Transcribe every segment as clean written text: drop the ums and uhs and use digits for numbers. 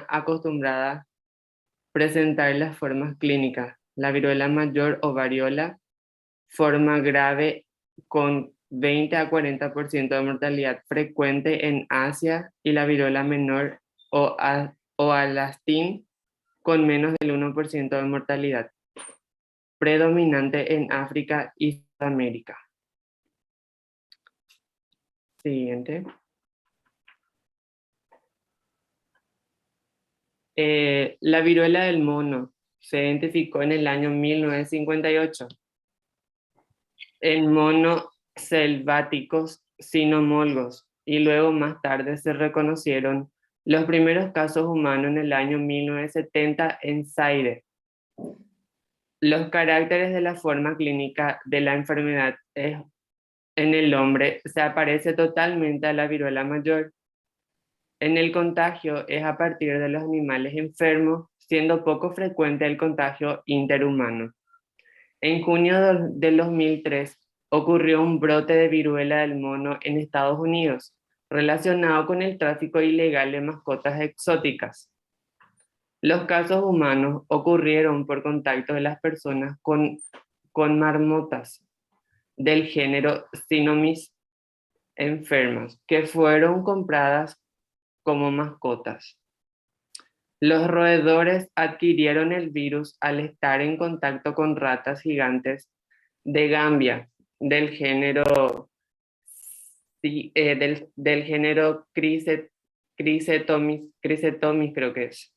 acostumbrada a presentar las formas clínicas: la viruela mayor o variola, forma grave con 20 a 40% de mortalidad frecuente en Asia, y la viruela menor o alastín con menos del 1% de mortalidad, predominante en África y Sudamérica. Siguiente. La viruela del mono se identificó en el año 1958 en monos selváticos sinomolgos, y luego más tarde se reconocieron los primeros casos humanos en el año 1970 en Zaire. Los caracteres de la forma clínica de la enfermedad en el hombre se parece totalmente a la viruela mayor. En el contagio es a partir de los animales enfermos, siendo poco frecuente el contagio interhumano. En junio del 2003 ocurrió un brote de viruela del mono en Estados Unidos, relacionado con el tráfico ilegal de mascotas exóticas. Los casos humanos ocurrieron por contacto de las personas con marmotas del género Cynomys enfermas, que fueron compradas como mascotas. Los roedores adquirieron el virus al estar en contacto con ratas gigantes de Gambia del género Chrysetomis, creo que es,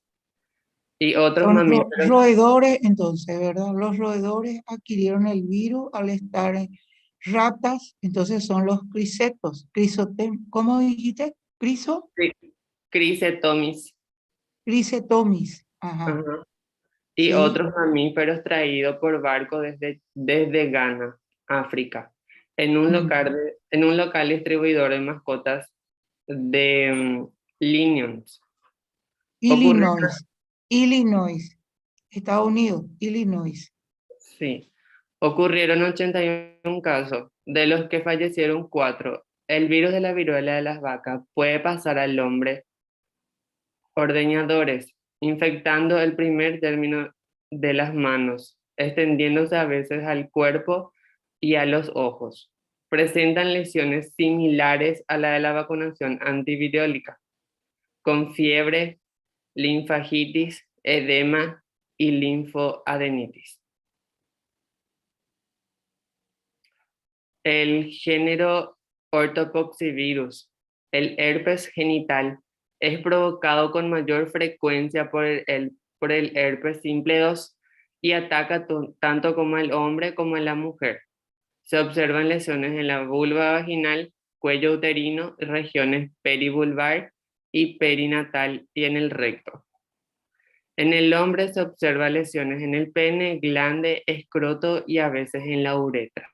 y otros Son mamíferos. roedores, entonces, ¿verdad? Los roedores adquirieron el virus al estar en ratas, entonces son los crisetos, ¿cómo dijiste? Chrysetomis. Crisetomis. Ajá, Ajá. Y sí. otros mamíferos traídos por barco desde Ghana, África, en un local distribuidor de mascotas de Linions. Ocurre, Illinois, Illinois, Estados Unidos, Illinois. sí, ocurrieron 81 casos, de los que fallecieron 4. El virus de la viruela de las vacas puede pasar al hombre ordeñadores, infectando el primer término de las manos, extendiéndose a veces al cuerpo y a los ojos. Presentan lesiones similares a la de la vacunación antivirólica, con fiebre, linfagitis, edema y linfoadenitis. El género Orthopoxivirus, el herpes genital, es provocado con mayor frecuencia por el herpes simple 2 y ataca tanto como al hombre como a la mujer. Se observan lesiones en la vulva vaginal, cuello uterino, regiones perivulvar y perinatal, y en el recto. En el hombre se observan lesiones en el pene, glande, escroto y a veces en la uretra.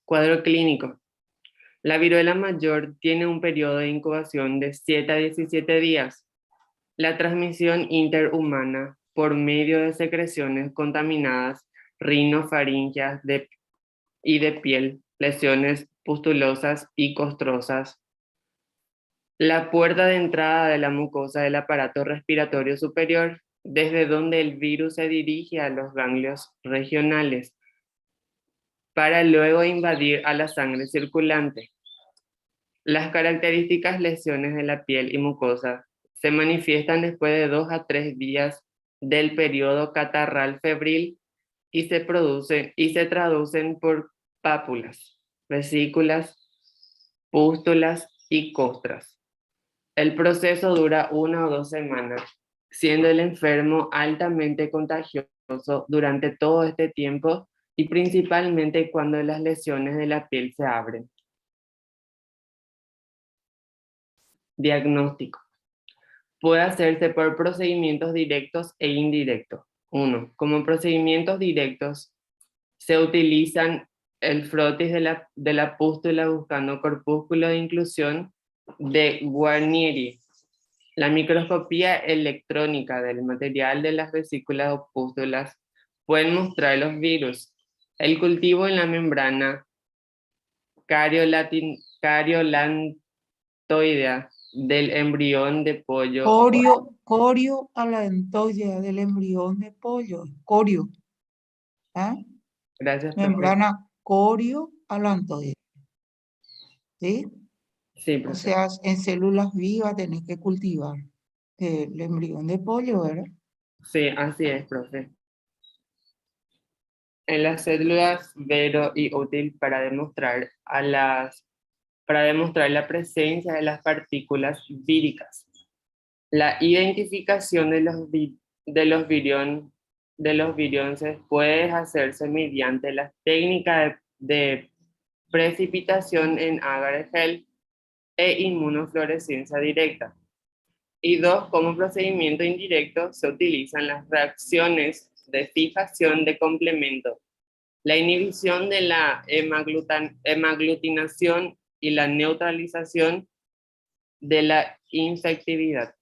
Cuadro clínico. La viruela mayor tiene un periodo de incubación de 7 a 17 días. La transmisión interhumana por medio de secreciones contaminadas, rinofaringias y de piel, lesiones pustulosas y costrosas. La puerta de entrada de la mucosa del aparato respiratorio superior, desde donde el virus se dirige a los ganglios regionales, para luego invadir a la sangre circulante. Las características lesiones de la piel y mucosa se manifiestan después de 2 a 3 días del periodo catarral febril y se traducen por pápulas, vesículas, pústulas y costras. El proceso dura 1 o 2 semanas, siendo el enfermo altamente contagioso durante todo este tiempo y principalmente cuando las lesiones de la piel se abren. Diagnóstico. Puede hacerse por procedimientos directos e indirectos. 1. Como procedimientos directos, se utilizan el frotis de la pústula buscando corpúsculo de inclusión de Guarnieri, la microscopía electrónica del material de las vesículas o pústulas pueden mostrar los virus. El cultivo en la membrana cariolantina alantoidea del embrión de pollo. Corioalantoidea del embrión de pollo. Corio, ¿ah? Gracias, profe. Membrana corioalantoidea, ¿sí? Sí, O profe. sea, en células vivas tenés que cultivar el embrión de pollo, ¿verdad? Sí, así es, profe. En las células vero y útil para demostrar la presencia de las partículas víricas. La identificación de los virionces puede hacerse mediante las técnicas de precipitación en agar-gel e inmunofluorescencia directa. Y dos, como procedimiento indirecto se utilizan las reacciones de fijación de complemento, la inhibición de la hemaglutinación y la neutralización de la infectividad.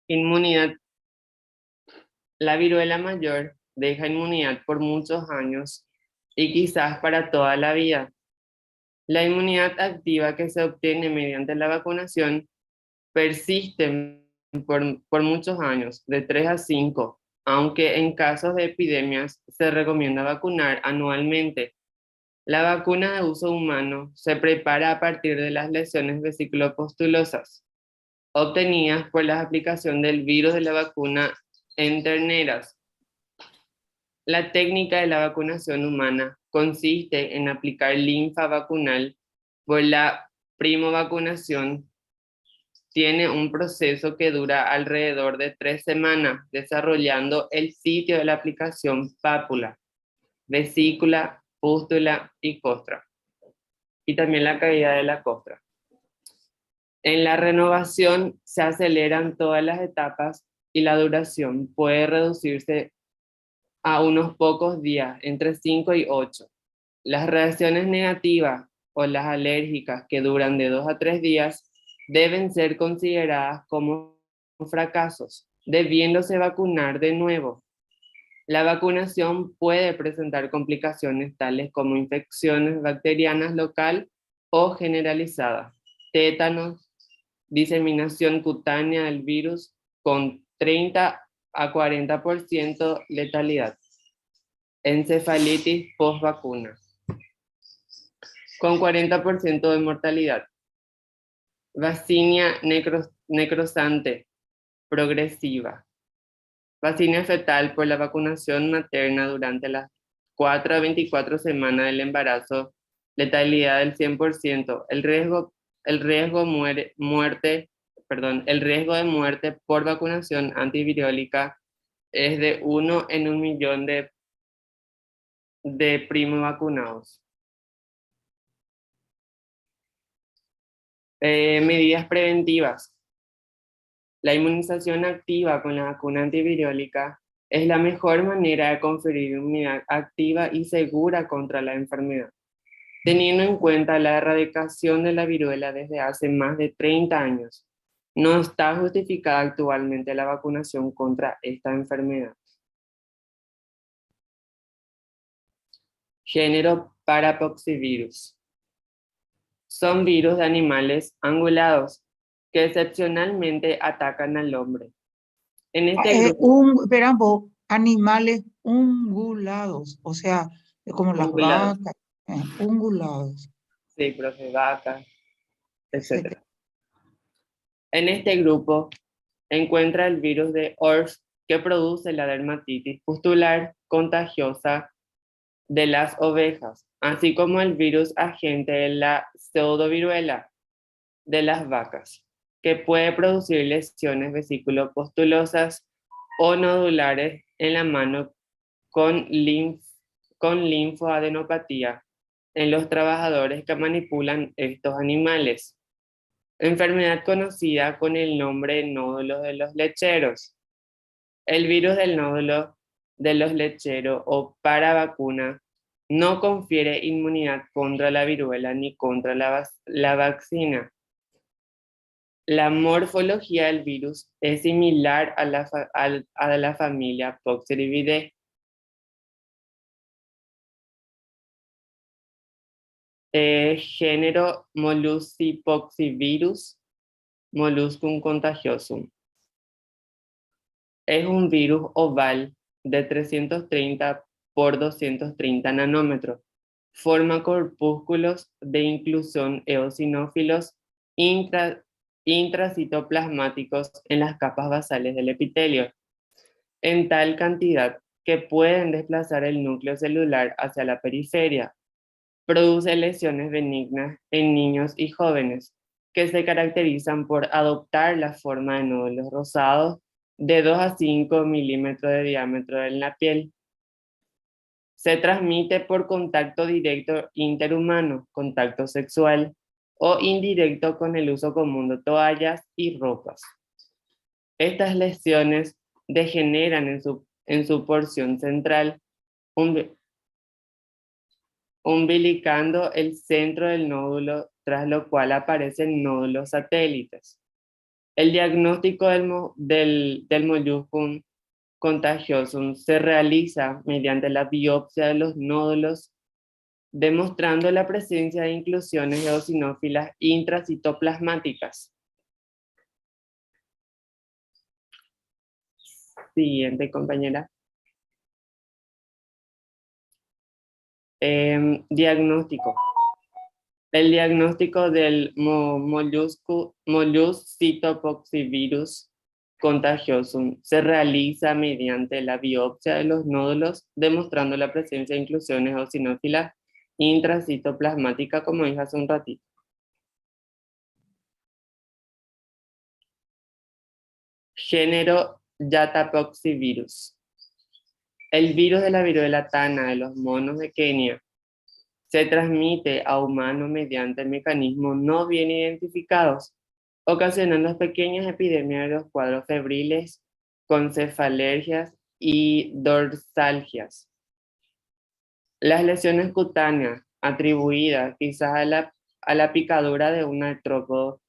Inmunidad. La viruela mayor deja inmunidad por muchos años y quizás para toda la vida. La inmunidad activa que se obtiene mediante la vacunación persiste por muchos años, de 3 a 5, aunque en casos de epidemias se recomienda vacunar anualmente. La vacuna de uso humano se prepara a partir de las lesiones vesiclopustulosas, obtenidas por la aplicación del virus de la vacuna en terneras. La técnica de la vacunación humana consiste en aplicar linfa vacunal por la primovacunación. Tiene un proceso que dura alrededor de 3 semanas, desarrollando el sitio de la aplicación pápula, vesícula, pústula y costra, y también la caída de la costra. En la renovación se aceleran todas las etapas y la duración puede reducirse a unos pocos días, entre 5 y 8. Las reacciones negativas o las alérgicas que duran de 2 a 3 días deben ser consideradas como fracasos, debiéndose vacunar de nuevo. La vacunación puede presentar complicaciones tales como infecciones bacterianas local o generalizadas, tétanos, diseminación cutánea del virus con 30 a 40% letalidad, encefalitis post-vacuna con 40% de mortalidad, vacinia necrosante progresiva, vacinia fetal por la vacunación materna durante las 4 a 24 semanas del embarazo, letalidad del 100%, el riesgo de muerte por vacunación antivirólica es de 1 en 1.000.000 de primo vacunados. Medidas preventivas. La inmunización activa con la vacuna antivirólica es la mejor manera de conferir inmunidad activa y segura contra la enfermedad, teniendo en cuenta la erradicación de la viruela desde hace más de 30 años. No está justificada actualmente la vacunación contra esta enfermedad. Género Parapoxivirus. Son virus de animales angulados que excepcionalmente atacan al hombre. En este grupo, Verán vos, animales ungulados, o sea, como las ungulados, vacas, ungulados. sí, profe, vacas, Se te- etc. En este grupo encuentra el virus de ORF que produce la dermatitis pustular contagiosa de las ovejas, así como el virus agente de la pseudoviruela de las vacas, que puede producir lesiones vesículo-postulosas o nodulares en la mano con, con linfoadenopatía en los trabajadores que manipulan estos animales. Enfermedad conocida con el nombre de nódulos de los lecheros. El virus del nódulo de los lecheros o paravacuna no confiere inmunidad contra la viruela ni contra la vaccina. La morfología del virus es similar a la familia Poxiriidae. Género Molluscipoxivirus, Molluscum contagiosum. Es un virus oval de 330 por 230 nanómetros. Forma corpúsculos de inclusión eosinófilos intracitoplasmáticos en las capas basales del epitelio, en tal cantidad que pueden desplazar el núcleo celular hacia la periferia. Produce lesiones benignas en niños y jóvenes, que se caracterizan por adoptar la forma de nódulos rosados de 2 a 5 milímetros de diámetro en la piel. Se transmite por contacto directo interhumano, contacto sexual, o indirecto con el uso común de toallas y ropas. Estas lesiones degeneran en su porción central, umbilicando el centro del nódulo, tras lo cual aparecen nódulos satélites. El diagnóstico del molluscum contagiosum se realiza mediante la biopsia de los nódulos, demostrando la presencia de inclusiones eosinófilas intracitoplasmáticas. Siguiente, compañera. Diagnóstico. El diagnóstico del Molluscipoxivirus contagiosum se realiza mediante la biopsia de los nódulos, demostrando la presencia de inclusiones eosinófilas intracitoplasmáticas, como dije hace un ratito. Género Yatapoxivirus. El virus de la viruela tana de los monos de Kenia se transmite a humanos mediante mecanismos no bien identificados, ocasionando pequeñas epidemias de los cuadros febriles con cefalergias y dorsalgias. Las lesiones cutáneas atribuidas quizás a la picadura de un artrópodo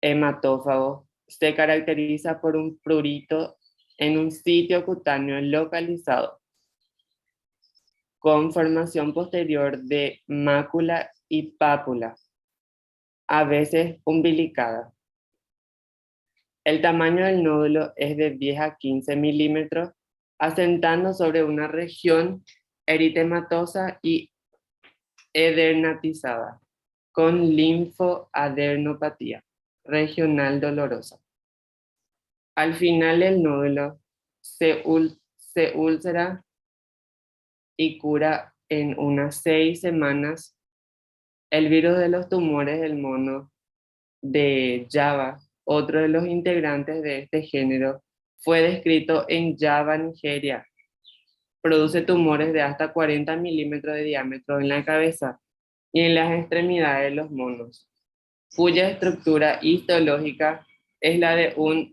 hematófago se caracteriza por un prurito en un sitio cutáneo localizado, con formación posterior de mácula y pápula, a veces umbilicada. El tamaño del nódulo es de 10 a 15 milímetros, asentando sobre una región eritematosa y edernatizada, con linfoadenopatía regional dolorosa. Al final el nódulo se úlcera y cura en unas 6 semanas. El virus de los tumores del mono de Java, otro de los integrantes de este género, fue descrito en Java, Nigeria. Produce tumores de hasta 40 milímetros de diámetro en la cabeza y en las extremidades de los monos, cuya estructura histológica es la de un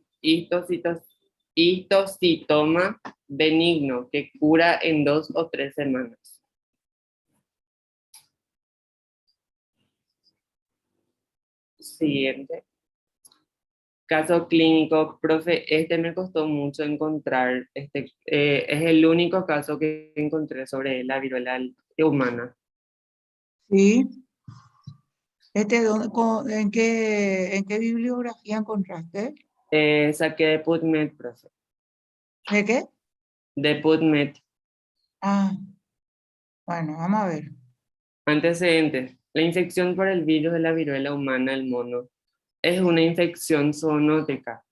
histocitoma benigno que cura en 2 o 3 semanas. Siguiente. Caso clínico, profe, este me costó mucho encontrar, es el único caso que encontré sobre la viruela humana. Sí. ¿En qué bibliografía encontraste? Saqué de PubMed, profe. ¿De qué? De PubMed. Ah, bueno, vamos a ver. Antecedentes. La infección por el virus de la viruela humana del mono es una infección zoonótica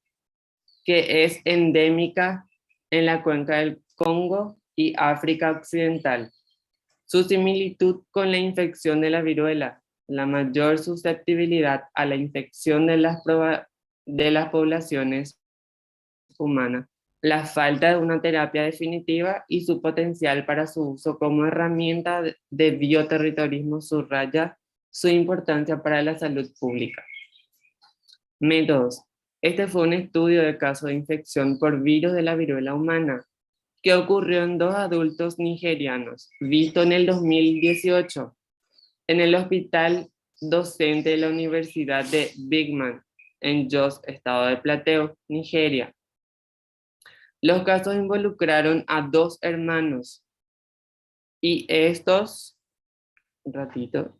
que es endémica en la cuenca del Congo y África Occidental. Su similitud con la infección de la viruela, la mayor susceptibilidad a la infección de las poblaciones humanas, la falta de una terapia definitiva y su potencial para su uso como herramienta de bioterrorismo subraya su importancia para la salud pública. Métodos. Este fue un estudio de caso de infección por virus de la viruela humana que ocurrió en 2 adultos nigerianos, visto en el 2018 en el hospital docente de la Universidad de Bigman en Jos, estado de Plateau, Nigeria. Los casos involucraron a 2 hermanos y estos, un ratito,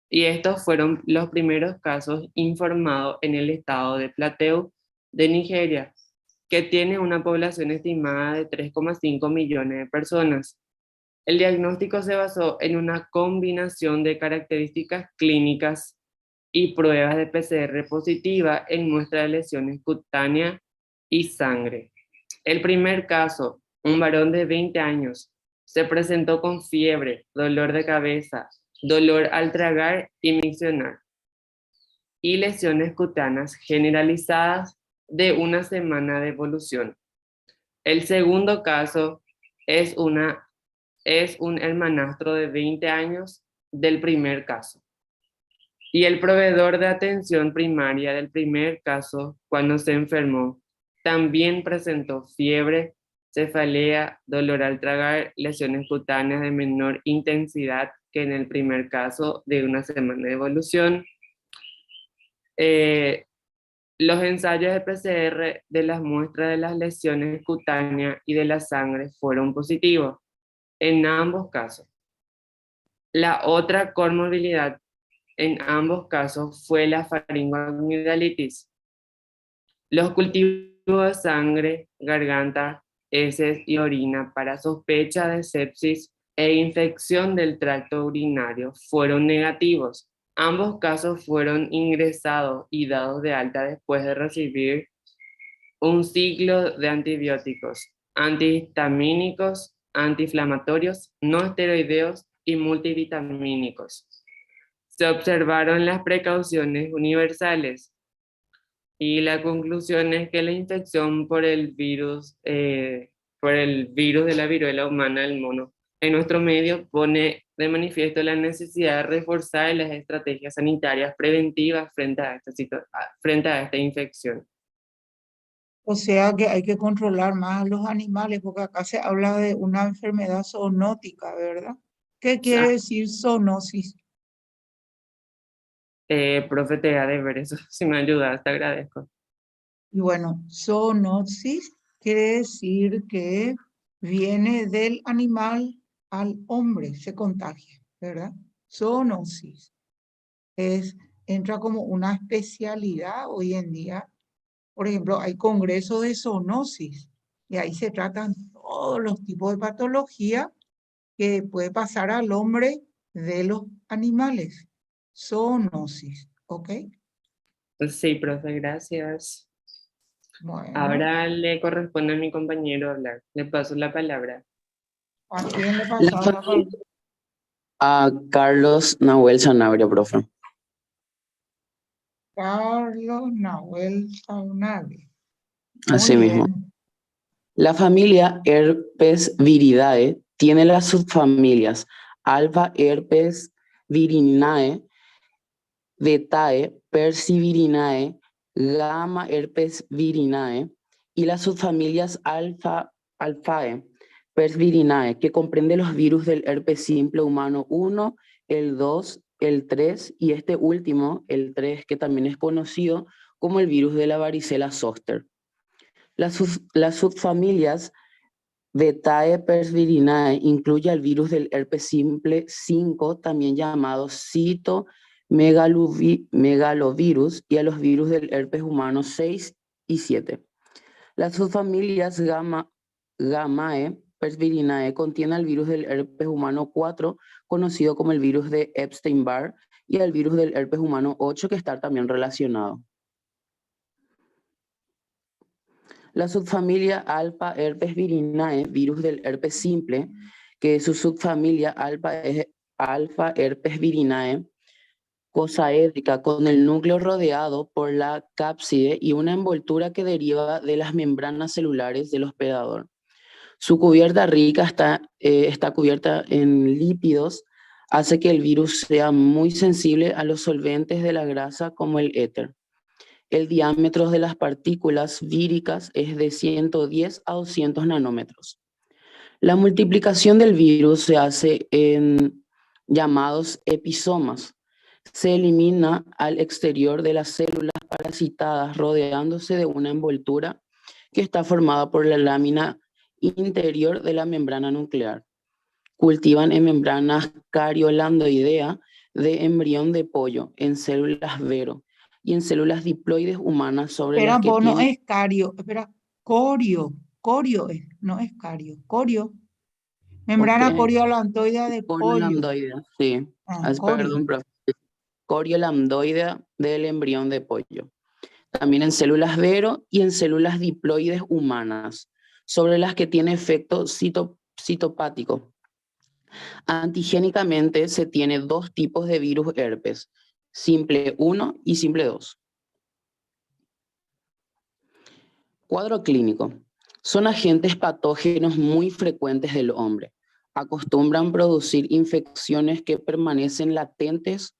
y estos fueron los primeros casos informados en el estado de Plateau de Nigeria, que tiene una población estimada de 3,5 millones de personas. El diagnóstico se basó en una combinación de características clínicas y pruebas de PCR positiva en muestras de lesiones cutáneas y sangre. El primer caso, un varón de 20 años, se presentó con fiebre, dolor de cabeza, dolor al tragar y miccionar, y lesiones cutáneas generalizadas de una semana de evolución. El segundo caso es, es un hermanastro de 20 años del primer caso. Y el proveedor de atención primaria del primer caso, cuando se enfermó, también presentó fiebre, cefalea, dolor al tragar, lesiones cutáneas de menor intensidad que en el primer caso de una semana de evolución. Eh, los ensayos de PCR de las muestras de las lesiones cutáneas y de la sangre fueron positivos en ambos casos. La otra comorbilidad en ambos casos fue la faringoamigdalitis. Los cultivos de sangre, garganta, heces y orina para sospecha de sepsis e infección del tracto urinario fueron negativos. Ambos casos fueron ingresados y dados de alta después de recibir un ciclo de antibióticos, antihistamínicos, antiinflamatorios, no esteroideos y multivitamínicos. Se observaron las precauciones universales y la conclusión es que la infección por el virus de la viruela humana del mono en nuestro medio pone de manifiesto la necesidad de reforzar las estrategias sanitarias preventivas frente a esta infección. O sea que hay que controlar más a los animales, porque acá se habla de una enfermedad zoonótica, ¿verdad? ¿Qué quiere decir zoonosis? Profe, te ha de ver eso, si me ayudas, te agradezco. Y bueno, zoonosis quiere decir que viene del animal al hombre, se contagia, ¿verdad? Zoonosis entra como una especialidad hoy en día. Por ejemplo, hay congresos de zoonosis y ahí se tratan todos los tipos de patología que puede pasar al hombre de los animales. Zoonosis, ¿ok? Sí, profe, gracias. Bueno, Ahora le corresponde a mi compañero hablar. Le paso la palabra. ¿a quién le La pasaba la palabra? familia a Carlos Nahuel Sanabria, profe. Carlos Nahuel Saunari. Así Muy mismo. bien. La familia Herpes viridae tiene las subfamilias Alpha Herpes virinae, Betae Persivirinae, Gamma Herpes virinae y las subfamilias Alphae Persvirinae, que comprende los virus del herpes simple humano 1, el 2, el 3 y este último, el 3, que también es conocido como el virus de la varicela zoster. Las subfamilias Betae persvirinae incluye al virus del herpes simple 5, también llamado cytomegalovirus, y a los virus del herpes humano 6 y 7. Las subfamilias Gammae persvirinae contienen al virus del herpes humano 4, conocido como el virus de Epstein-Barr, y al virus del herpes humano 8, que está también relacionado. La subfamilia Alpha Herpes virinae, virus del herpes simple, que su subfamilia Alpha Herpes virinae, cosaédrica, con el núcleo rodeado por la cápside y una envoltura que deriva de las membranas celulares del hospedador. Su cubierta rica está cubierta en lípidos, hace que el virus sea muy sensible a los solventes de la grasa como el éter. El diámetro de las partículas víricas es de 110 a 200 nanómetros. La multiplicación del virus se hace en llamados episomas. Se elimina al exterior de las células parasitadas rodeándose de una envoltura que está formada por la lámina interior de la membrana nuclear. Cultivan en membranas cariolandoidea de embrión de pollo en células Vero y en células diploides humanas sobre Espera, las que vos no tiene es cario, espera, corio, corio es, no es cario, corio, membrana coriolantoidea de pollo. coriolandoidea, sí, Corio. perdón, profe, coriolandoidea del embrión de pollo. También en células Vero y en células diploides humanas, sobre las que tiene efecto citopático. Antigénicamente se tiene dos tipos de virus herpes, simple 1 y simple 2. Cuadro clínico. Son agentes patógenos muy frecuentes del hombre. Acostumbran producir infecciones que permanecen latentes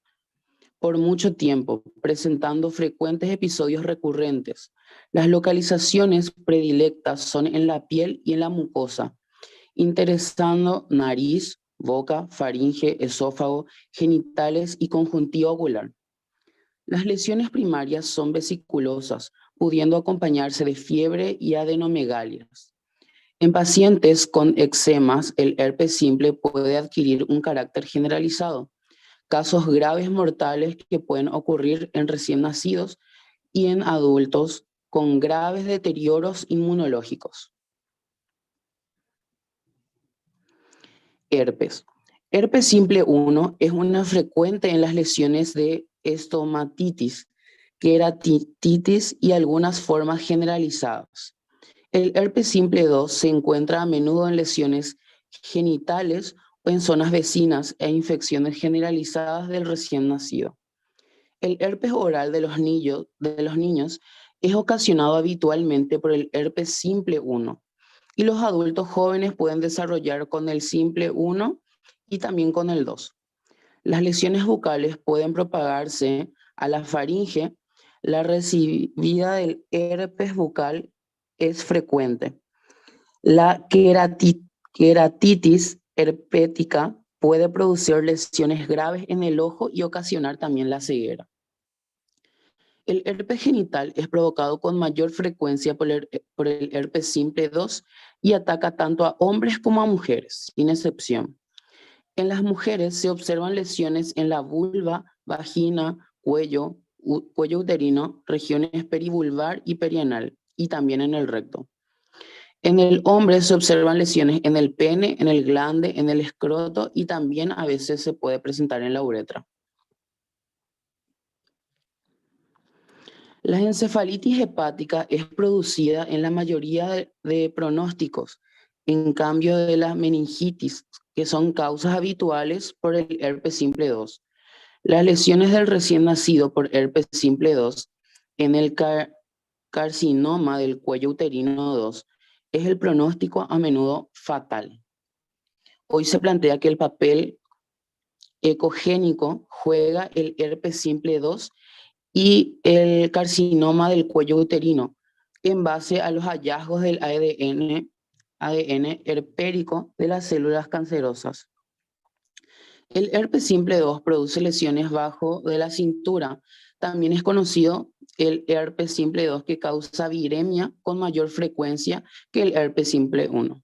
por mucho tiempo, presentando frecuentes episodios recurrentes. Las localizaciones predilectas son en la piel y en la mucosa, interesando nariz, boca, faringe, esófago, genitales y conjuntivo ocular. Las lesiones primarias son vesiculosas, pudiendo acompañarse de fiebre y adenomegalias. En pacientes con eczemas, el herpes simple puede adquirir un carácter generalizado. Casos graves mortales que pueden ocurrir en recién nacidos y en adultos con graves deterioros inmunológicos. Herpes. Herpes simple 1 es una frecuente en las lesiones de estomatitis, queratitis y algunas formas generalizadas. El herpes simple 2 se encuentra a menudo en lesiones genitales o en zonas vecinas e infecciones generalizadas del recién nacido. El herpes oral de los niños es ocasionado habitualmente por el herpes simple 1 y los adultos jóvenes pueden desarrollar con el simple 1 y también con el 2. Las lesiones bucales pueden propagarse a la faringe. La recidivida del herpes bucal es frecuente. La queratitis herpética puede producir lesiones graves en el ojo y ocasionar también la ceguera. El herpes genital es provocado con mayor frecuencia por el herpes simple 2 y ataca tanto a hombres como a mujeres, sin excepción. En las mujeres se observan lesiones en la vulva, vagina, cuello uterino, regiones perivulvar y perianal, y también en el recto. En el hombre se observan lesiones en el pene, en el glande, en el escroto y también a veces se puede presentar en la uretra. La encefalitis hepática es producida en la mayoría de pronósticos, en cambio de la meningitis, que son causas habituales por el herpes simple 2. Las lesiones del recién nacido por herpes simple 2 en el carcinoma del cuello uterino 2 es el pronóstico a menudo fatal. Hoy se plantea que el papel ecogénico juega el herpes simple 2 y el carcinoma del cuello uterino en base a los hallazgos del ADN herpérico de las células cancerosas. El herpes simple 2 produce lesiones bajo de la cintura. También es conocido el herpes simple 2 que causa viremia con mayor frecuencia que el herpes simple 1.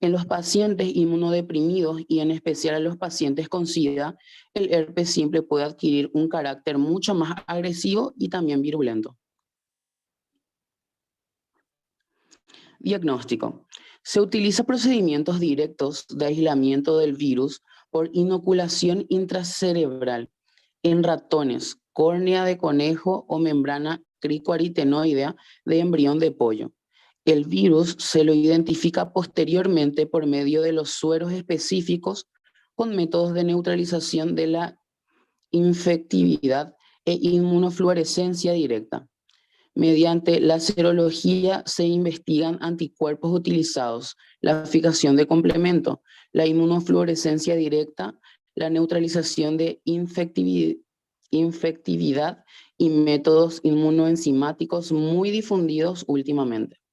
En los pacientes inmunodeprimidos y en especial en los pacientes con SIDA, el herpes simple puede adquirir un carácter mucho más agresivo y también virulento. Diagnóstico. Se utiliza procedimientos directos de aislamiento del virus por inoculación intracerebral en ratones, córnea de conejo o membrana cricoaritenoidea de embrión de pollo. El virus se lo identifica posteriormente por medio de los sueros específicos con métodos de neutralización de la infectividad e inmunofluorescencia directa. Mediante la serología se investigan anticuerpos utilizados, la fijación de complemento, la inmunofluorescencia directa, la neutralización de infectividad y métodos inmunoenzimáticos muy difundidos últimamente.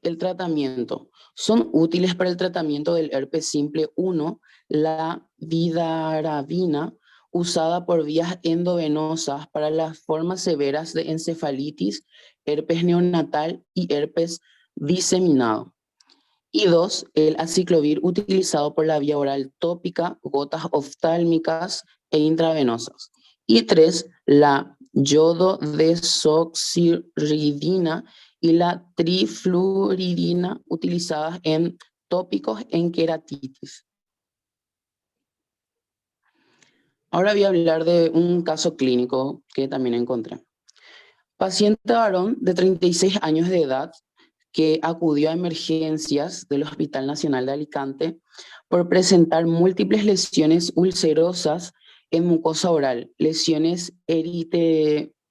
El tratamiento. Son útiles para el tratamiento del herpes simple 1, la vidarabina, usada por vías endovenosas para las formas severas de encefalitis, herpes neonatal y herpes diseminado. Y 2, el aciclovir utilizado por la vía oral tópica, gotas oftálmicas e intravenosas. Y 3, la yododesoxiridina y la trifluoridina utilizadas en tópicos en queratitis. Ahora voy a hablar de un caso clínico que también encontré. Paciente varón de 36 años de edad que acudió a emergencias del Hospital Nacional de Alicante por presentar múltiples lesiones ulcerosas en mucosa oral, lesiones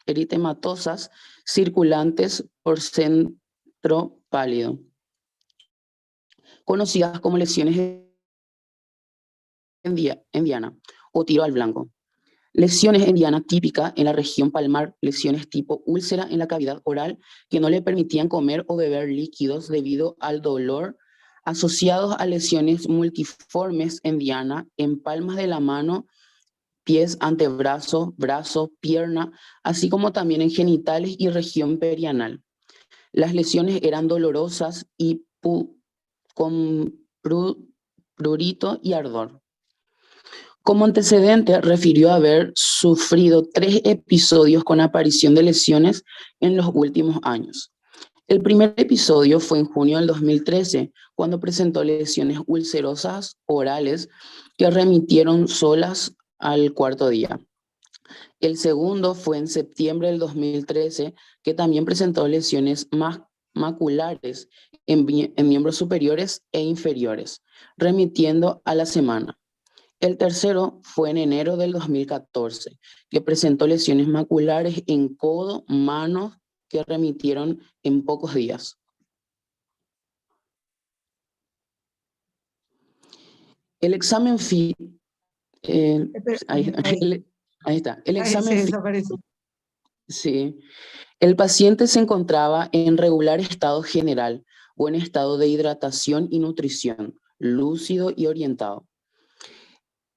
eritematosas circulantes por centro pálido, conocidas como lesiones en diana o tiro al blanco. Lesiones en diana típica en la región palmar, lesiones tipo úlcera en la cavidad oral que no le permitían comer o beber líquidos debido al dolor, asociados a lesiones multiformes en diana en palmas de la mano, pies, antebrazos, brazo, pierna, así como también en genitales y región perianal. Las lesiones eran dolorosas y con prurito y ardor. Como antecedente, refirió haber sufrido 3 episodios con aparición de lesiones en los últimos años. El primer episodio fue en junio del 2013, cuando presentó lesiones ulcerosas orales que remitieron solas al cuarto día. El segundo fue en septiembre del 2013, que también presentó lesiones maculares en miembros superiores e inferiores, remitiendo a la semana. El tercero fue en enero del 2014, que presentó lesiones maculares en codo, manos, que remitieron en pocos días. El examen ahí está. El examen Se desapareció. sí. El paciente se encontraba en regular estado general o en estado de hidratación y nutrición, lúcido y orientado.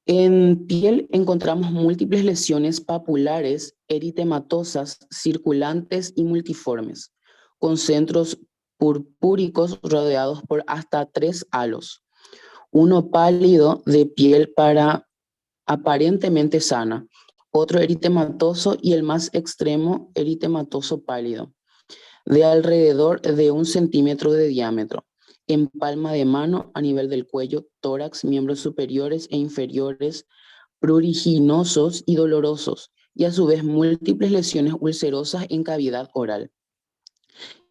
En piel encontramos múltiples lesiones papulares, eritematosas, circulantes y multiformes, con centros purpúricos rodeados por hasta 3 halos. Uno pálido de piel aparentemente sana, otro eritematoso y el más extremo eritematoso pálido, de alrededor de 1 centímetro de diámetro, en palma de mano, a nivel del cuello, tórax, miembros superiores e inferiores, pruriginosos y dolorosos, y a su vez múltiples lesiones ulcerosas en cavidad oral.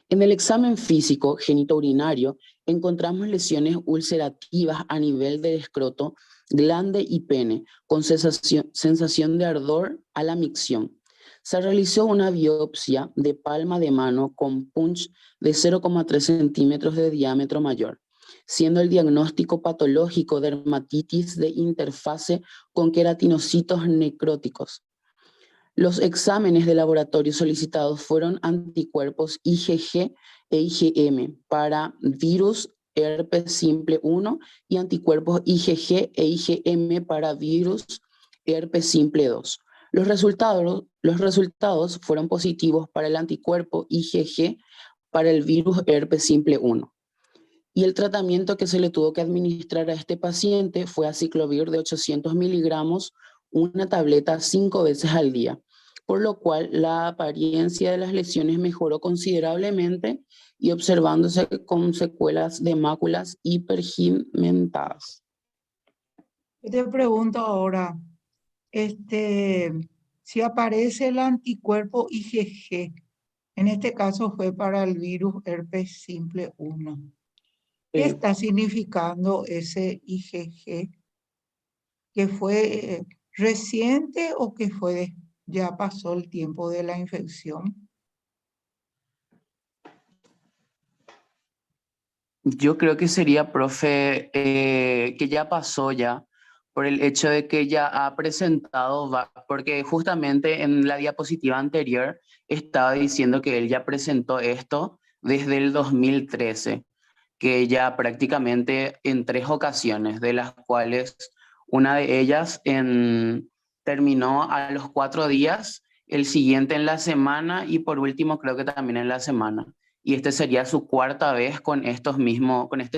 En el examen físico genitourinario encontramos lesiones ulcerativas a nivel del escroto, glande y pene, con sensación de ardor a la micción. Se realizó una biopsia de palma de mano con punch de 0,3 centímetros de diámetro mayor, siendo el diagnóstico patológico dermatitis de interfase con queratinocitos necróticos. Los exámenes de laboratorio solicitados fueron anticuerpos IgG e IgM para virus herpes simple 1 y anticuerpos IgG e IgM para virus herpes simple 2. Los resultados fueron positivos para el anticuerpo IgG para el virus herpes simple 1. Y el tratamiento que se le tuvo que administrar a este paciente fue aciclovir de 800 miligramos, una tableta 5 veces al día, por lo cual la apariencia de las lesiones mejoró considerablemente y observándose con secuelas de máculas hiperpigmentadas. Te pregunto ahora, si aparece el anticuerpo IgG, en este caso fue para el virus herpes simple 1. ¿Qué está significando ese IgG? ¿Que fue reciente o que ya pasó el tiempo de la infección? Yo creo que sería, profe, que ya pasó ya, por el hecho de que ya ha presentado, porque justamente en la diapositiva anterior estaba diciendo que él ya presentó esto desde el 2013, que ya prácticamente en 3 ocasiones, de las cuales una de ellas terminó a los 4 días, el siguiente en la semana y por último creo que también en la semana. y este sería su cuarta vez con este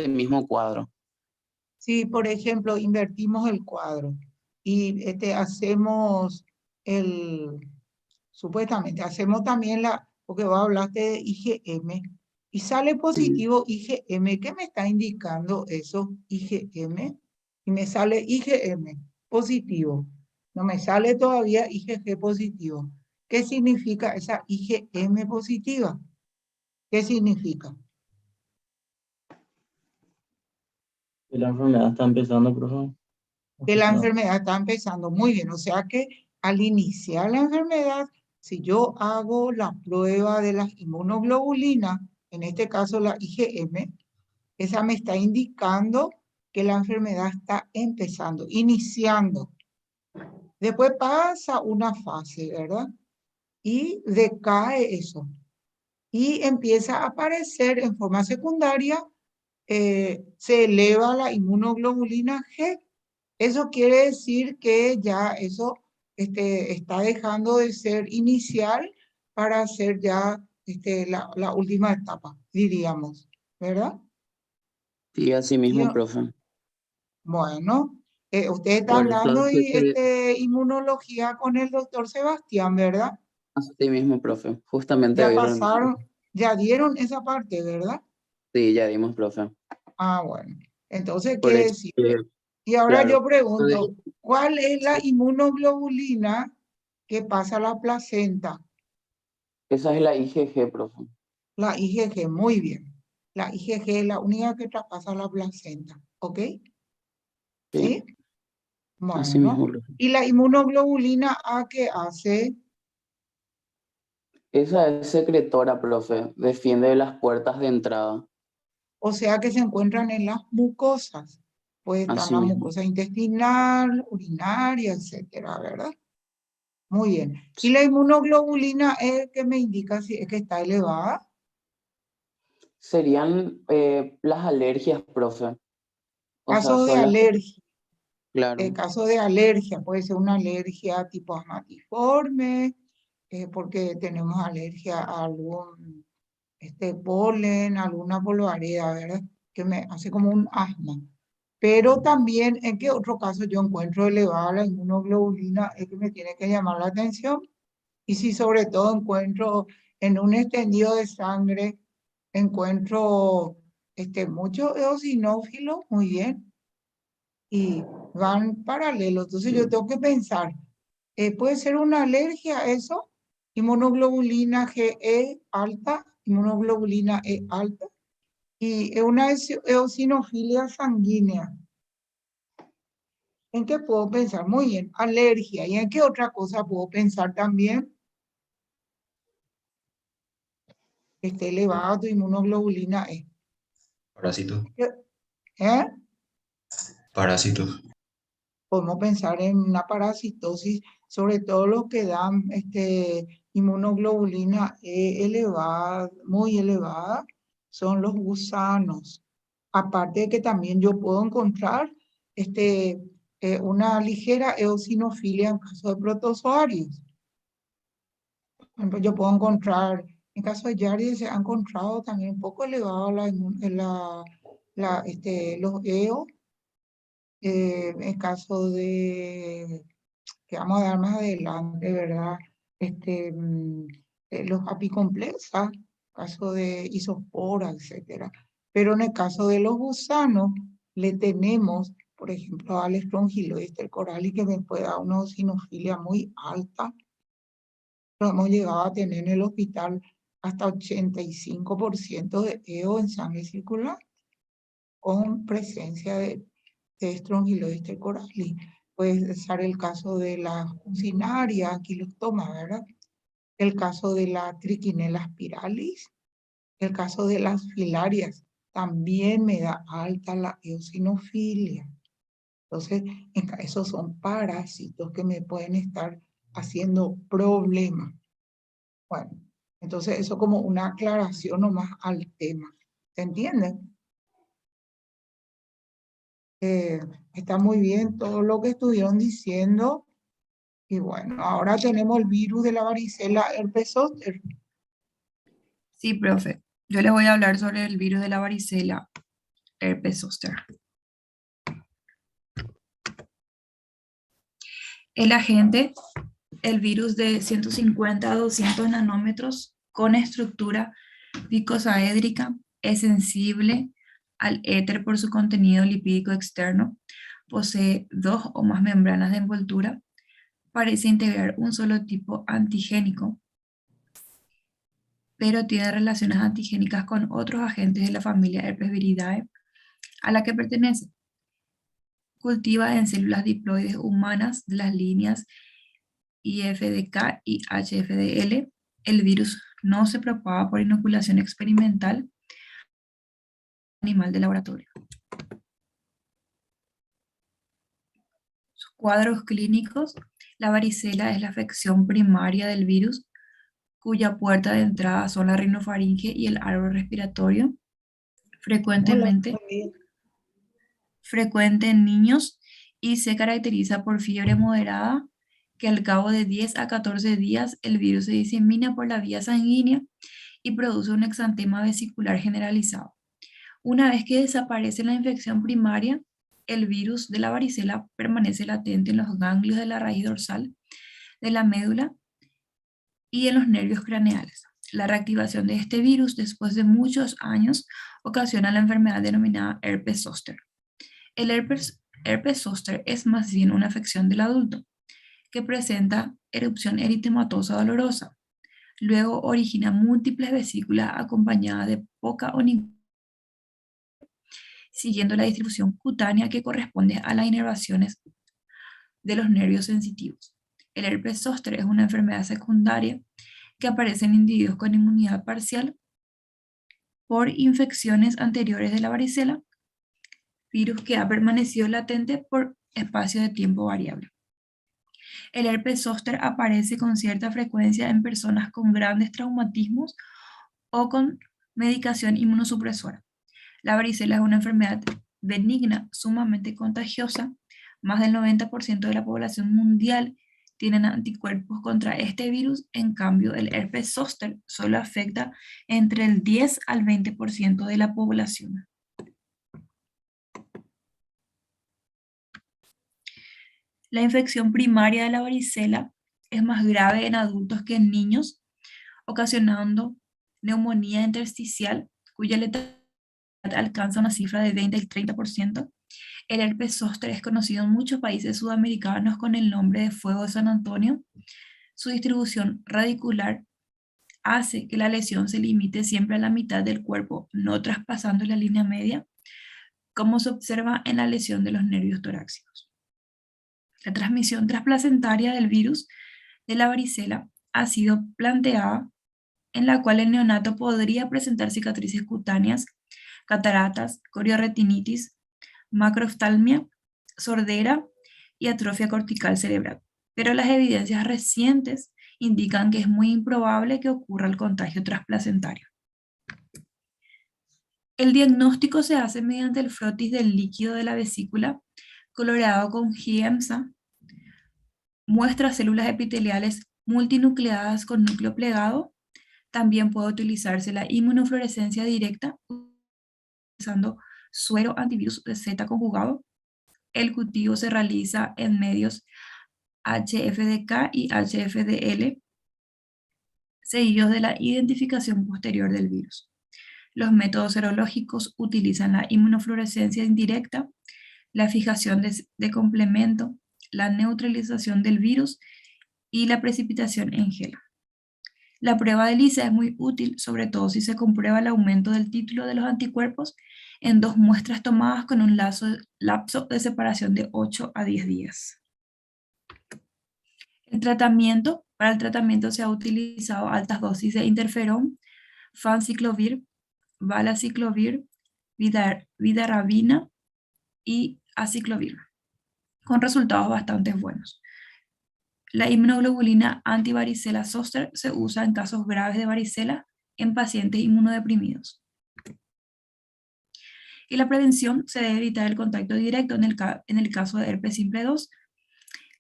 mismo cuadro. Si, por ejemplo, invertimos el cuadro y hacemos supuestamente, hacemos también porque vos hablaste de IgM, y sale positivo IgM. ¿Qué me está indicando eso, IgM? Y me sale IgM positivo. No me sale todavía IgG positivo. ¿Qué significa esa IgM positiva? ¿Qué significa? Que la enfermedad está empezando, profe. Que la enfermedad está empezando. Muy bien, o sea que al iniciar la enfermedad, si yo hago la prueba de las inmunoglobulinas, en este caso la IgM, esa me está indicando que la enfermedad está empezando, iniciando. Después pasa una fase, ¿verdad? Y decae eso. Y empieza a aparecer en forma secundaria, se eleva la inmunoglobulina G. Eso quiere decir que ya eso está dejando de ser inicial para ser ya la última etapa, diríamos, ¿verdad? Sí, así Y, mismo, profe. bueno, usted está Por eso hablando es que de inmunología con el doctor Sebastián, ¿verdad? así mismo, profe. Justamente Ya hoy pasaron, ya dieron esa parte, ¿verdad? sí, ya dimos, profe. Ah, bueno. Entonces Por quiere eso, decir, y ahora claro. yo pregunto, ¿cuál es la inmunoglobulina que pasa a la placenta? Esa es la IgG, profe. La IgG, muy bien. La IgG es la única que traspasa la placenta, ¿ok? Sí, ¿Sí? así mismo, Bueno. profe. ¿Y la inmunoglobulina A qué hace? Esa es secretora, profe. Defiende las puertas de entrada. O sea que se encuentran en las mucosas. Puede estar Así la mismo. mucosa intestinal, urinaria, etcétera, ¿verdad? Muy bien. ¿Y la inmunoglobulina es que me indica si es que está elevada? Serían las alergias, profe. O sea, Caso de son las que, alergia. claro. Caso de alergia, puede ser una alergia tipo asmatiforme, porque tenemos alergia a algún polen, alguna polvareda, ¿verdad? Que me hace como un asma. Pero también, ¿en qué otro caso yo encuentro elevada la inmunoglobulina? Es que me tiene que llamar la atención. Y si sobre todo encuentro en un extendido de sangre, encuentro muchos eosinófilos, muy bien, y van paralelos. Entonces yo tengo que pensar, ¿puede ser una alergia a eso? Inmunoglobulina Ge alta, inmunoglobulina E alta, y una eosinofilia sanguínea. ¿En qué puedo pensar? Muy bien, alergia. ¿Y en qué otra cosa puedo pensar también? Esté elevado tu inmunoglobulina E. Parásitos. ¿Eh? Parásitos. Podemos pensar en una parasitosis, sobre todo los que dan inmunoglobulina E elevada, muy elevada, son los gusanos. Aparte de que también yo puedo encontrar una ligera eosinofilia en caso de protozoarios. Por ejemplo, yo puedo encontrar, en caso de Yardi se ha encontrado también un poco elevado los EO, en caso de, que vamos a dar más adelante, ¿verdad? Los apicomplexas, caso de isospora, etcétera. Pero en el caso de los gusanos, le tenemos, por ejemplo, al Strongyloides corali, que me puede dar una eosinofilia muy alta. Lo hemos llegado a tener en el hospital hasta 85% de EO en sangre circular, con presencia de Strongyloides corali. Puede ser el caso de la funcinaria, anquilostoma, ¿verdad? El caso de la Trichinella spiralis, el caso de las filarias, también me da alta la eosinofilia. Entonces, esos son parásitos que me pueden estar haciendo problemas. Bueno, entonces eso como una aclaración nomás al tema. ¿Se entiende? Está muy bien todo lo que estuvieron diciendo. Y bueno, ahora tenemos el virus de la varicela herpes zóster. Sí, profe. Yo les voy a hablar sobre el virus de la varicela, herpes zóster. El agente, el virus de 150 a 200 nanómetros con estructura picosaédrica, es sensible al éter por su contenido lipídico externo, posee 2 o más membranas de envoltura, parece integrar un solo tipo antigénico, pero tiene relaciones antigénicas con otros agentes de la familia Herpesviridae a la que pertenece. Cultiva en células diploides humanas de las líneas IFDK y HFDL. El virus no se propaga por inoculación experimental animal de laboratorio. Sus cuadros clínicos: la varicela es la afección primaria del virus, cuya puerta de entrada son la rinofaringe y el árbol respiratorio, frecuentemente frecuente en niños, y se caracteriza por fiebre moderada, que al cabo de 10 a 14 días el virus se disemina por la vía sanguínea y produce un exantema vesicular generalizado. Una vez que desaparece la infección primaria, el virus de la varicela permanece latente en los ganglios de la raíz dorsal de la médula y en los nervios craneales. La reactivación de este virus después de muchos años ocasiona la enfermedad denominada herpes zóster. El herpes zóster es más bien una afección del adulto, que presenta erupción eritematosa dolorosa. Luego origina múltiples vesículas acompañadas de poca o ninguna, siguiendo la distribución cutánea que corresponde a las inervaciones de los nervios sensitivos. El herpes zóster es una enfermedad secundaria que aparece en individuos con inmunidad parcial por infecciones anteriores de la varicela, virus que ha permanecido latente por espacio de tiempo variable. El herpes zóster aparece con cierta frecuencia en personas con grandes traumatismos o con medicación inmunosupresora. La varicela es una enfermedad benigna, sumamente contagiosa. Más del 90% de la población mundial tienen anticuerpos contra este virus. En cambio, el herpes zóster solo afecta entre el 10 al 20% de la población. La infección primaria de la varicela es más grave en adultos que en niños, ocasionando neumonía intersticial, cuya letalidad alcanza una cifra de 20 al 30%. El herpes zóster es conocido en muchos países sudamericanos con el nombre de fuego de San Antonio. Su distribución radicular hace que la lesión se limite siempre a la mitad del cuerpo, no traspasando la línea media, como se observa en la lesión de los nervios torácicos. La transmisión transplacentaria del virus de la varicela ha sido planteada, en la cual el neonato podría presentar cicatrices cutáneas, cataratas, corioretinitis, macrooftalmia, sordera y atrofia cortical cerebral. Pero las evidencias recientes indican que es muy improbable que ocurra el contagio transplacentario. El diagnóstico se hace mediante el frotis del líquido de la vesícula, coloreado con Giemsa, muestra células epiteliales multinucleadas con núcleo plegado. También puede utilizarse la inmunofluorescencia directa utilizando suero antivirus de Z conjugado. El cultivo se realiza en medios HFDK y HFDL, seguidos de la identificación posterior del virus. Los métodos serológicos utilizan la inmunofluorescencia indirecta, la fijación de complemento, la neutralización del virus y la precipitación en gel. La prueba de ELISA es muy útil, sobre todo si se comprueba el aumento del título de los anticuerpos en 2 muestras tomadas con un lapso de separación de 8 a 10 días. Para el tratamiento se ha utilizado altas dosis de interferón, fanciclovir, valaciclovir, vidarabina y aciclovir, con resultados bastante buenos. La inmunoglobulina antivaricela zóster se usa en casos graves de varicela en pacientes inmunodeprimidos. Y la prevención: se debe evitar el contacto directo en el caso de herpes simple 2.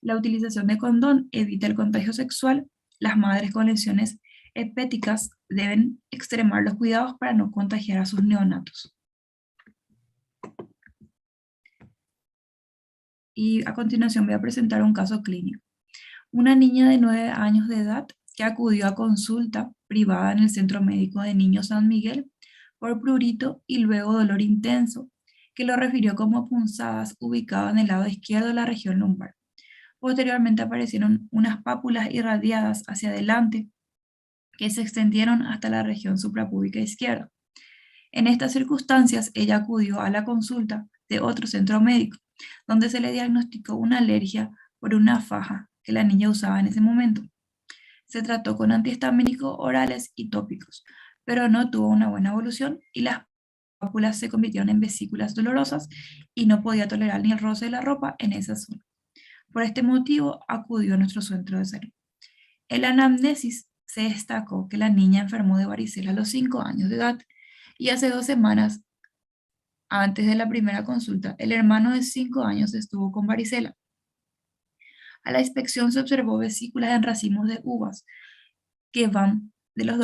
La utilización de condón evita el contagio sexual. Las madres con lesiones herpéticas deben extremar los cuidados para no contagiar a sus neonatos. Y a continuación voy a presentar un caso clínico. Una niña de 9 años de edad que acudió a consulta privada en el Centro Médico de Niños San Miguel por prurito y luego dolor intenso, que lo refirió como punzadas ubicado en el lado izquierdo de la región lumbar. Posteriormente aparecieron unas pápulas irradiadas hacia adelante que se extendieron hasta la región suprapúbica izquierda. En estas circunstancias, ella acudió a la consulta de otro centro médico, donde se le diagnosticó una alergia por una faja que la niña usaba en ese momento. Se trató con antihistamínicos orales y tópicos, pero no tuvo una buena evolución y las pápulas se convirtieron en vesículas dolorosas y no podía tolerar ni el roce de la ropa en esa zona. Por este motivo, acudió a nuestro centro de salud. En la anamnesis se destacó que la niña enfermó de varicela a los 5 años de edad y hace 2 semanas antes de la primera consulta, el hermano de 5 años estuvo con varicela. A la inspección se observó vesículas en racimos de uvas que van de los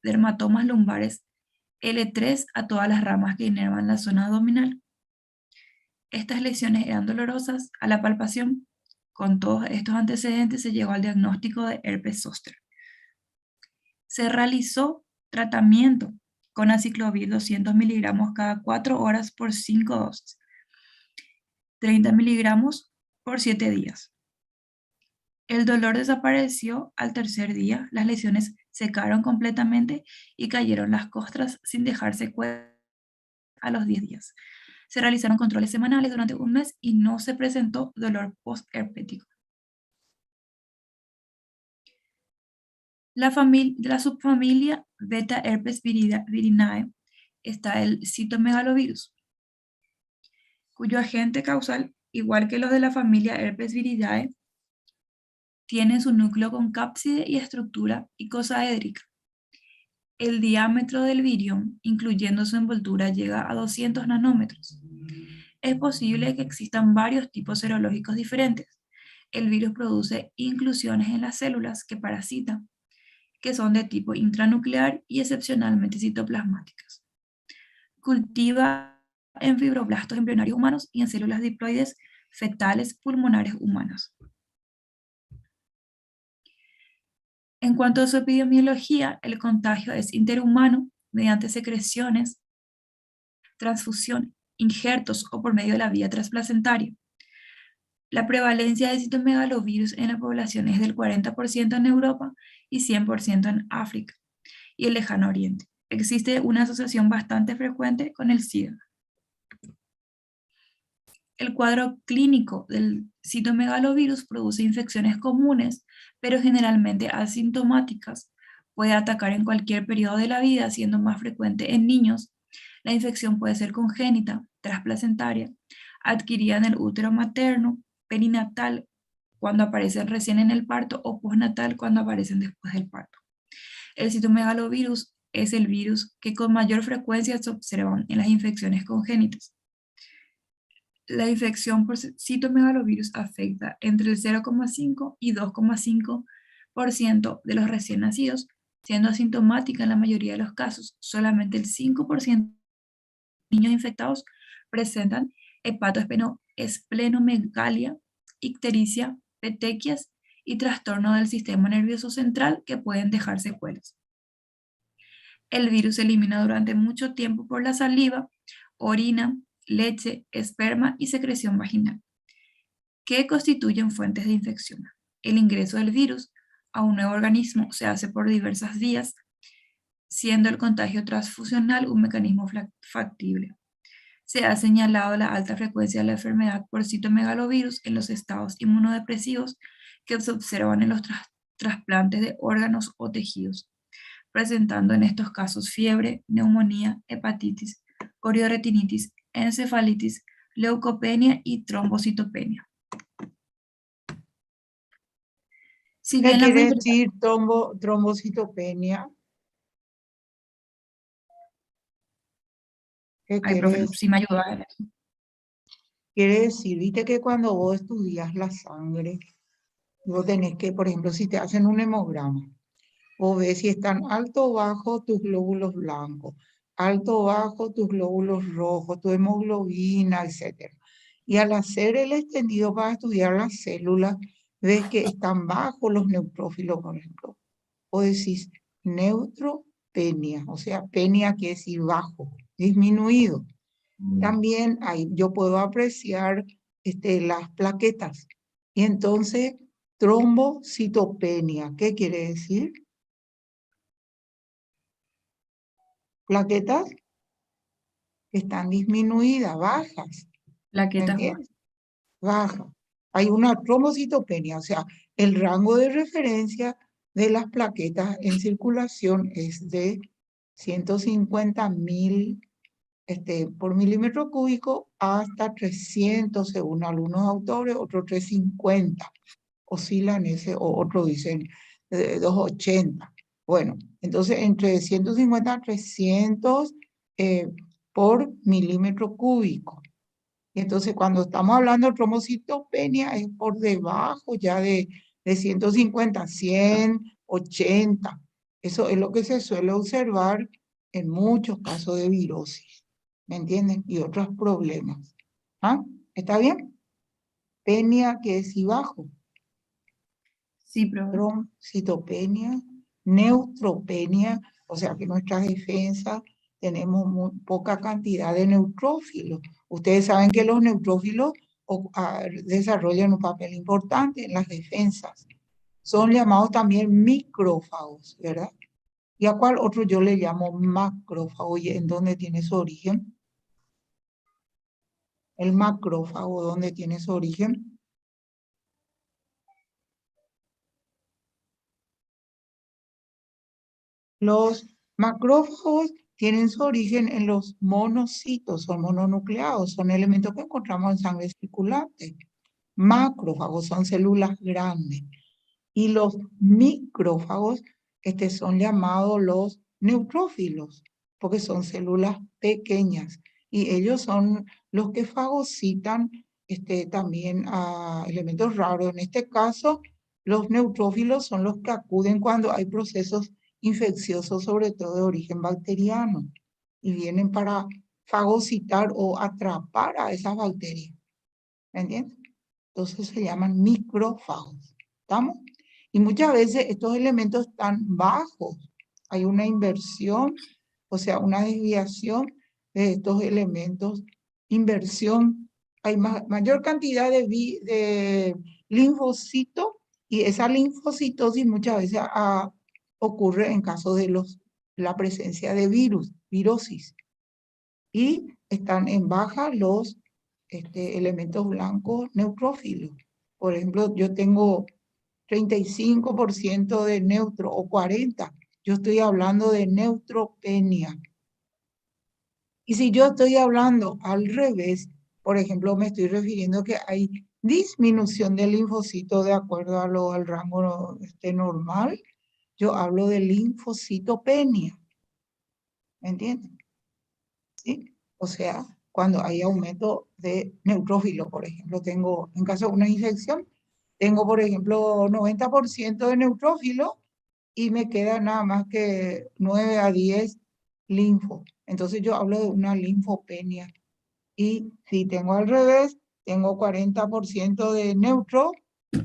dermatomas lumbares L3 a todas las ramas que inervan la zona abdominal. Estas lesiones eran dolorosas a la palpación. Con todos estos antecedentes se llegó al diagnóstico de herpes zóster. Se realizó tratamiento con aciclovir 200 miligramos cada 4 horas por 5 dosis, 30 miligramos por 7 días. El dolor desapareció al tercer día, las lesiones secaron completamente y cayeron las costras sin dejar secuelas a los 10 días. Se realizaron controles semanales durante un mes y no se presentó dolor postherpético. De la subfamilia Beta herpes virinae está el citomegalovirus, cuyo agente causal, igual que los de la familia herpes viridae, tiene su núcleo con cápside y estructura icosaédrica. El diámetro del virión, incluyendo su envoltura, llega a 200 nanómetros. Es posible que existan varios tipos serológicos diferentes. El virus produce inclusiones en las células que parasitan, que son de tipo intranuclear y excepcionalmente citoplasmáticas. Cultiva en fibroblastos embrionarios humanos y en células diploides fetales pulmonares humanas. En cuanto a su epidemiología, el contagio es interhumano mediante secreciones, transfusión, injertos o por medio de la vía transplacentaria. La prevalencia de citomegalovirus en la población es del 40% en Europa y 100% en África y el Lejano Oriente. Existe una asociación bastante frecuente con el SIDA. El cuadro clínico del citomegalovirus produce infecciones comunes, pero generalmente asintomáticas. Puede atacar en cualquier periodo de la vida, siendo más frecuente en niños. La infección puede ser congénita, transplacentaria, adquirida en el útero materno, perinatal, cuando aparecen recién en el parto, o postnatal, cuando aparecen después del parto. El citomegalovirus es el virus que con mayor frecuencia se observan en las infecciones congénitas. La infección por citomegalovirus afecta entre el 0,5 y 2,5% de los recién nacidos, siendo asintomática en la mayoría de los casos. Solamente el 5% de niños infectados presentan hepatoesplenomegalia, ictericia, petequias y trastorno del sistema nervioso central que pueden dejar secuelas. El virus se elimina durante mucho tiempo por la saliva, orina, leche, esperma y secreción vaginal, que constituyen fuentes de infección. El ingreso del virus a un nuevo organismo se hace por diversas vías, siendo el contagio transfusional un mecanismo factible. Se ha señalado la alta frecuencia de la enfermedad por citomegalovirus en los estados inmunodepresivos que se observan en los trasplantes de órganos o tejidos, presentando en estos casos fiebre, neumonía, hepatitis, coriorretinitis, encefalitis, leucopenia y trombocitopenia. Si ¿Qué bien quiere decir trombocitopenia? ¿Qué Ay, quiere profe, decir? sí me ayuda en eso. Quiere decir, viste que cuando vos estudias la sangre, vos tenés que, por ejemplo, si te hacen un hemograma, vos ves si están alto o bajo tus glóbulos blancos, alto o bajo tus glóbulos rojos, tu hemoglobina, etc. Y al hacer el extendido para estudiar las células, ves que están bajo los neutrófilos, por ejemplo. O decís neutropenia, o sea, penia quiere decir bajo, disminuido. También ahí yo puedo apreciar las plaquetas. Y entonces, trombocitopenia, ¿qué quiere decir? Plaquetas que están disminuidas, bajas, ¿me Plaquetas bajas. entiendes? Bajas. Hay una trombocitopenia, o sea, el rango de referencia de las plaquetas en circulación es de 150.000 por milímetro cúbico hasta 300 según algunos autores, otros 350 oscilan ese, o otros dicen 280. Bueno, entonces entre 150 a 300 por milímetro cúbico. Y entonces cuando estamos hablando de trombocitopenia es por debajo ya de 150, 100, 80. Eso es lo que se suele observar en muchos casos de virosis. ¿Me entienden? Y otros problemas. ¿Ah? ¿Está bien? Penia, que es y bajo. Sí, profe. Trombocitopenia, neutropenia, o sea que nuestras defensas tenemos muy poca cantidad de neutrófilos. Ustedes saben que los neutrófilos desarrollan un papel importante en las defensas. Son llamados también micrófagos, ¿verdad? ¿Y a cuál otro yo le llamo macrófago? ¿Y en dónde tiene su origen? El macrófago, ¿dónde tiene su origen? Los macrófagos tienen su origen en los monocitos, son mononucleados, son elementos que encontramos en sangre circulante. Macrófagos son células grandes. Y los micrófagos son llamados los neutrófilos, porque son células pequeñas. Y ellos son los que fagocitan también a elementos raros. En este caso, los neutrófilos son los que acuden cuando hay procesos infecciosos, sobre todo de origen bacteriano, y vienen para fagocitar o atrapar a esas bacterias. ¿Me entiendes? Entonces se llaman micrófagos. ¿Estamos? Y muchas veces estos elementos están bajos. Hay una inversión, o sea, una desviación de estos elementos. Inversión, hay mayor cantidad de linfocitos y esa linfocitosis muchas veces ocurre en caso de la presencia de virosis. Y están en baja los elementos blancos neutrófilos. Por ejemplo, yo tengo 35% de neutro o 40%. Yo estoy hablando de neutropenia. Y si yo estoy hablando al revés, por ejemplo, me estoy refiriendo que hay disminución del linfocito de acuerdo al rango normal, yo hablo de linfocitopenia. ¿Me entienden? ¿Sí? O sea, cuando hay aumento de neutrófilos, por ejemplo, tengo, en caso de una infección, tengo, por ejemplo, 90% de neutrófilos y me queda nada más que 9 a 10 linfo. Entonces yo hablo de una linfopenia. Y si tengo al revés, tengo 40% de neutro,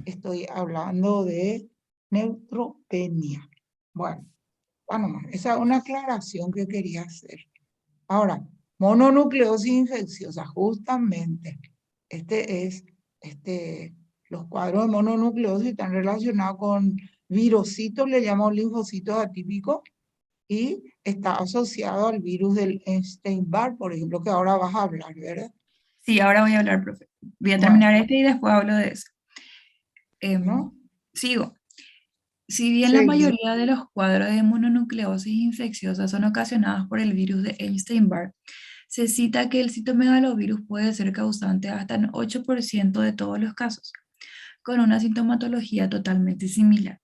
estoy hablando de neutropenia. Bueno, esa es una aclaración que quería hacer. Ahora, mononucleosis infecciosa, justamente, los cuadros de mononucleosis están relacionados con virocitos, le llamamos linfocitos atípicos, y está asociado al virus del Epstein-Barr, por ejemplo, que ahora vas a hablar, ¿verdad? Sí, ahora voy a hablar, profe. Voy a Bueno, terminar este y después hablo de eso. ¿no? Sigo. Si bien la Seguí. mayoría de los cuadros de mononucleosis infecciosa son ocasionados por el virus de Epstein-Barr, se cita que el citomegalovirus puede ser causante hasta en 8% de todos los casos, con una sintomatología totalmente similar.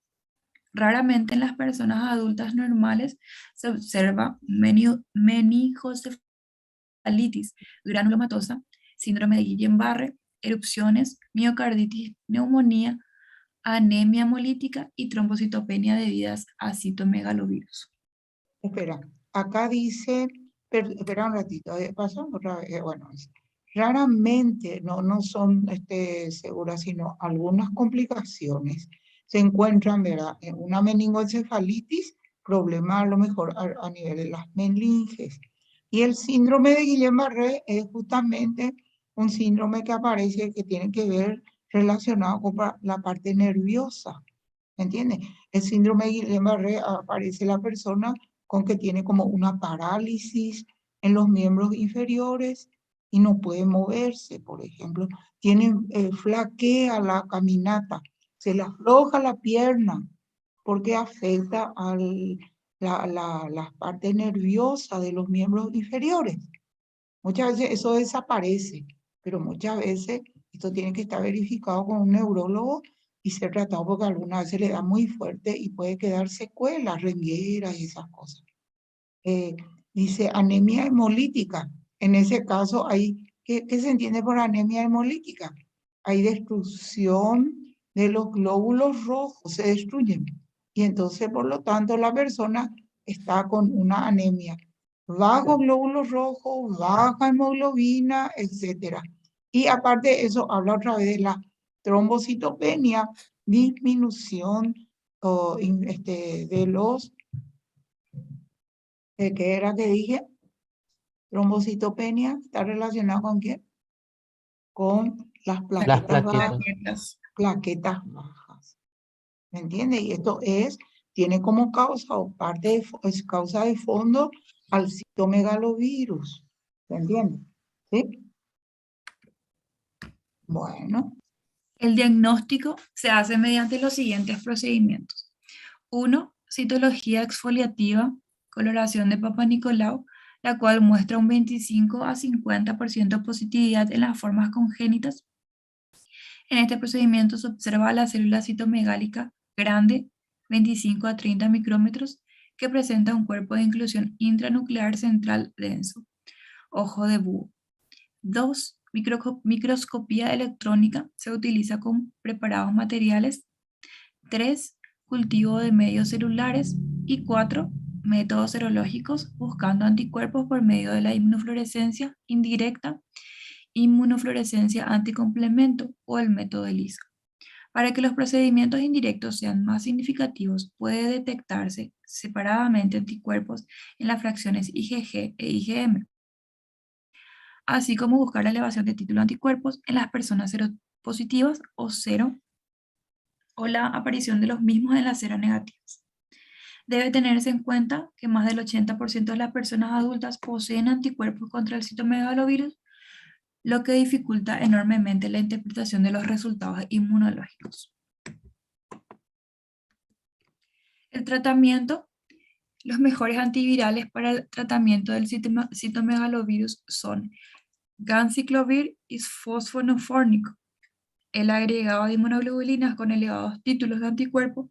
Raramente en las personas adultas normales se observa meningocefalitis, granulomatosa, síndrome de Guillain-Barré, erupciones, miocarditis, neumonía, anemia hemolítica y trombocitopenia debidas a citomegalovirus. Espera, acá dice, espera un ratito, pasamos otra vez, bueno, raramente, no son seguras, sino algunas complicaciones se encuentran, ¿verdad? En una meningoencefalitis, problema a lo mejor a nivel de las meninges. Y el síndrome de Guillain-Barré es justamente un síndrome que aparece que tiene que ver relacionado con la parte nerviosa, ¿me entiendes? El síndrome de Guillain-Barré aparece la persona con que tiene como una parálisis en los miembros inferiores y no puede moverse, por ejemplo. Tiene flaquea la caminata, se le afloja la pierna porque afecta las partes nerviosas de los miembros inferiores. Muchas veces eso desaparece, pero muchas veces esto tiene que estar verificado con un neurólogo y ser tratado porque algunas veces le da muy fuerte y puede quedar secuelas, rengueras y esas cosas. Dice anemia hemolítica. En ese caso, ¿qué se entiende por anemia hemolítica? Hay destrucción de los glóbulos rojos, se destruyen. Y entonces, por lo tanto, la persona está con una anemia. Bajo glóbulos rojos, baja hemoglobina, etc. Y aparte de eso, habla otra vez de la trombocitopenia, disminución de los, ¿qué era que dije? Trombocitopenia, ¿está relacionado con qué? Con las Las plaquetas bajas. plaquetas. Plaquetas bajas. ¿Me entiende? Y esto tiene como causa o es causa de fondo al citomegalovirus. ¿Se entiende? ¿Sí? Bueno, El diagnóstico se hace mediante los siguientes procedimientos. 1. Citología exfoliativa, coloración de Papa Nicolau, la cual muestra un 25 a 50% positividad en las formas congénitas. En este procedimiento se observa la célula citomegálica grande, 25 a 30 micrómetros, que presenta un cuerpo de inclusión intranuclear central denso, ojo de búho. 2. Microscopía electrónica, se utiliza con preparados materiales. 3. Cultivo de medios celulares. Y 4. Métodos serológicos, buscando anticuerpos por medio de la inmunofluorescencia indirecta, inmunofluorescencia anticomplemento o el método ELISA. Para que los procedimientos indirectos sean más significativos, puede detectarse separadamente anticuerpos en las fracciones IgG e IgM, así como buscar la elevación de título de anticuerpos en las personas seropositivas o cero, o la aparición de los mismos en las seronegativas. Debe tenerse en cuenta que más del 80% de las personas adultas poseen anticuerpos contra el citomegalovirus, lo que dificulta enormemente la interpretación de los resultados inmunológicos. El tratamiento. Los mejores antivirales para el tratamiento del citomegalovirus son ganciclovir y fosfonofórnico. El agregado de inmunoglobulinas con elevados títulos de anticuerpo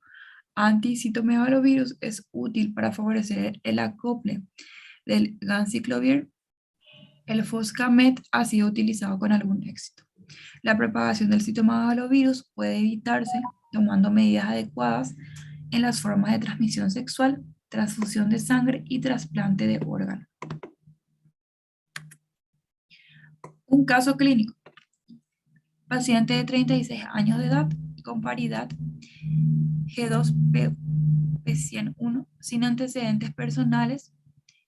anti-citomegalovirus es útil para favorecer el acople del ganciclovir. El foscamet ha sido utilizado con algún éxito. La propagación del citomegalovirus puede evitarse tomando medidas adecuadas en las formas de transmisión sexual, transfusión de sangre y trasplante de órgano. Un caso clínico. Paciente de 36 años de edad con paridad G2P101 sin antecedentes personales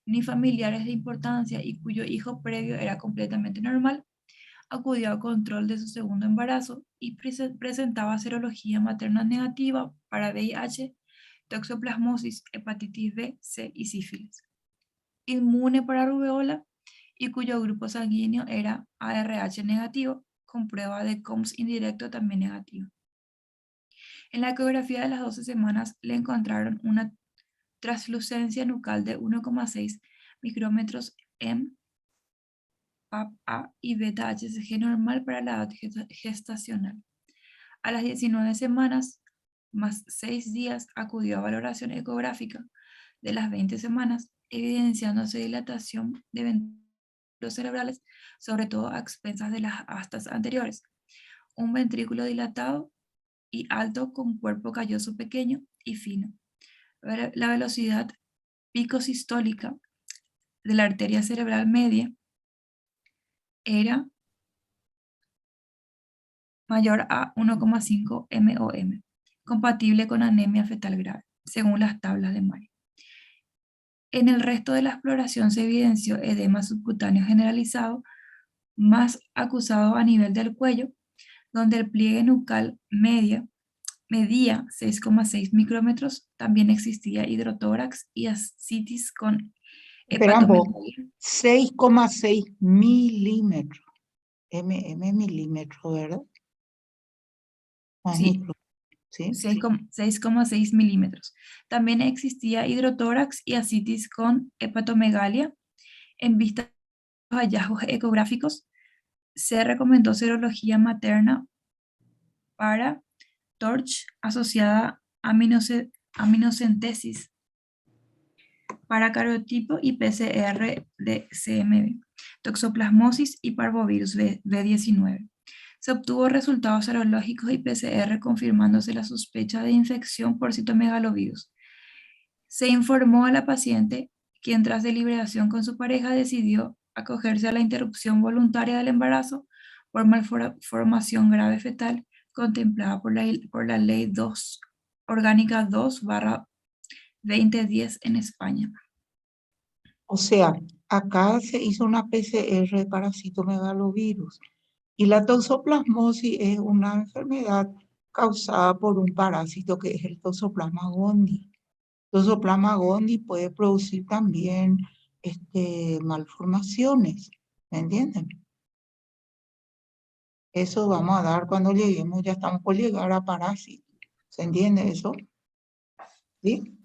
ni familiares de importancia y cuyo hijo previo era completamente normal, acudió a control de su segundo embarazo y presentaba serología materna negativa para VIH, toxoplasmosis, hepatitis B, C y sífilis. Inmune para rubeola y cuyo grupo sanguíneo era ARH negativo, con prueba de COMS indirecto también negativo. En la ecografía de las 12 semanas le encontraron una translucencia nucal de 1,6 micrómetros en PAP-A y beta-HCG normal para la edad gestacional. A las 19 semanas más 6 días acudió a valoración ecográfica de las 20 semanas, evidenciándose dilatación de ventrículos cerebrales, sobre todo a expensas de las astas anteriores, un ventrículo dilatado y alto con cuerpo calloso pequeño y fino. La velocidad pico-sistólica de la arteria cerebral media era mayor a 1,5 mOm, compatible con anemia fetal grave, según las tablas de Mayo. En el resto de la exploración se evidenció edema subcutáneo generalizado, más acusado a nivel del cuello, donde el pliegue nucal medía 6,6 micrómetros. También existía hidrotórax y ascitis con Espera un poco. hepatomegalia. 6,6 milímetros. Milímetros, ¿verdad? Ah, Sí, micro, ¿sí? 6,6 milímetros. También existía hidrotórax y ascitis con hepatomegalia. En vista de los hallazgos ecográficos, se recomendó serología materna para TORCH asociada a aminocentesis para cariotipo y PCR de CMV, toxoplasmosis y parvovirus B19. Se obtuvo resultados serológicos y PCR confirmándose la sospecha de infección por citomegalovirus. Se informó a la paciente, quien tras deliberación con su pareja decidió acogerse a la interrupción voluntaria del embarazo por malformación grave fetal contemplada por la Ley 2, Orgánica 2/2010 en España. O sea, acá se hizo una PCR para citomegalovirus y la toxoplasmosis es una enfermedad causada por un parásito que es el Toxoplasma gondii. Toxoplasma gondii puede producir también malformaciones, ¿me entienden? Eso vamos a dar cuando lleguemos, ya estamos por llegar a parásitos. ¿Se entiende eso? ¿Sí?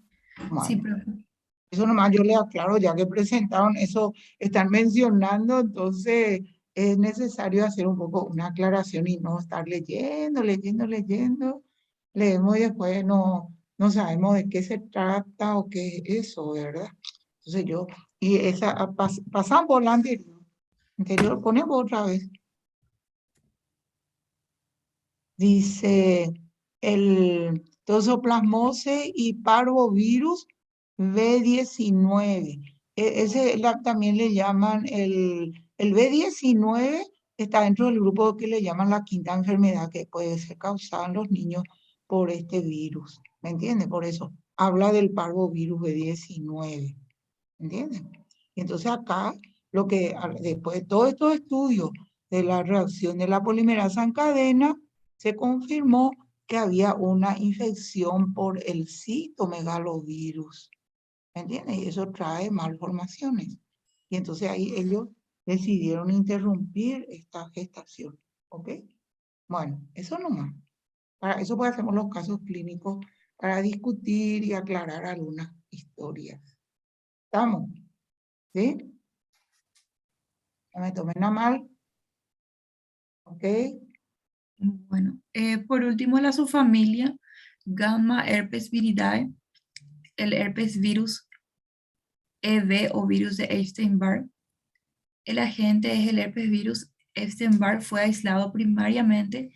Bueno. Sí, profe. Eso nomás yo le aclaro, ya que presentaron eso, están mencionando, entonces es necesario hacer un poco una aclaración y no estar leyendo. Leemos y después no sabemos de qué se trata o qué es eso, ¿verdad? Entonces pasamos por la anterior, ponemos otra vez. Dice el toxoplasmose y parvovirus B19. También le llaman el B19, está dentro del grupo que le llaman la quinta enfermedad que puede ser causada en los niños por este virus. ¿Me entienden? Por eso habla del parvovirus B19. ¿Me entienden? Y entonces acá, después de todos estos estudios de la reacción de la polimerasa en cadena, se confirmó que había una infección por el citomegalovirus. ¿Me entiendes? Y eso trae malformaciones. Y entonces ahí ellos decidieron interrumpir esta gestación. ¿Ok? Bueno, eso nomás. Para eso pues hacemos los casos clínicos para discutir y aclarar algunas historias. ¿Estamos? ¿Sí? No me tomen a mal. ¿Ok? Bueno, por último, la subfamilia Gamma herpes viridae, el herpes virus EB o virus de Epstein-Barr. El agente es el herpes virus Epstein-Barr, fue aislado primariamente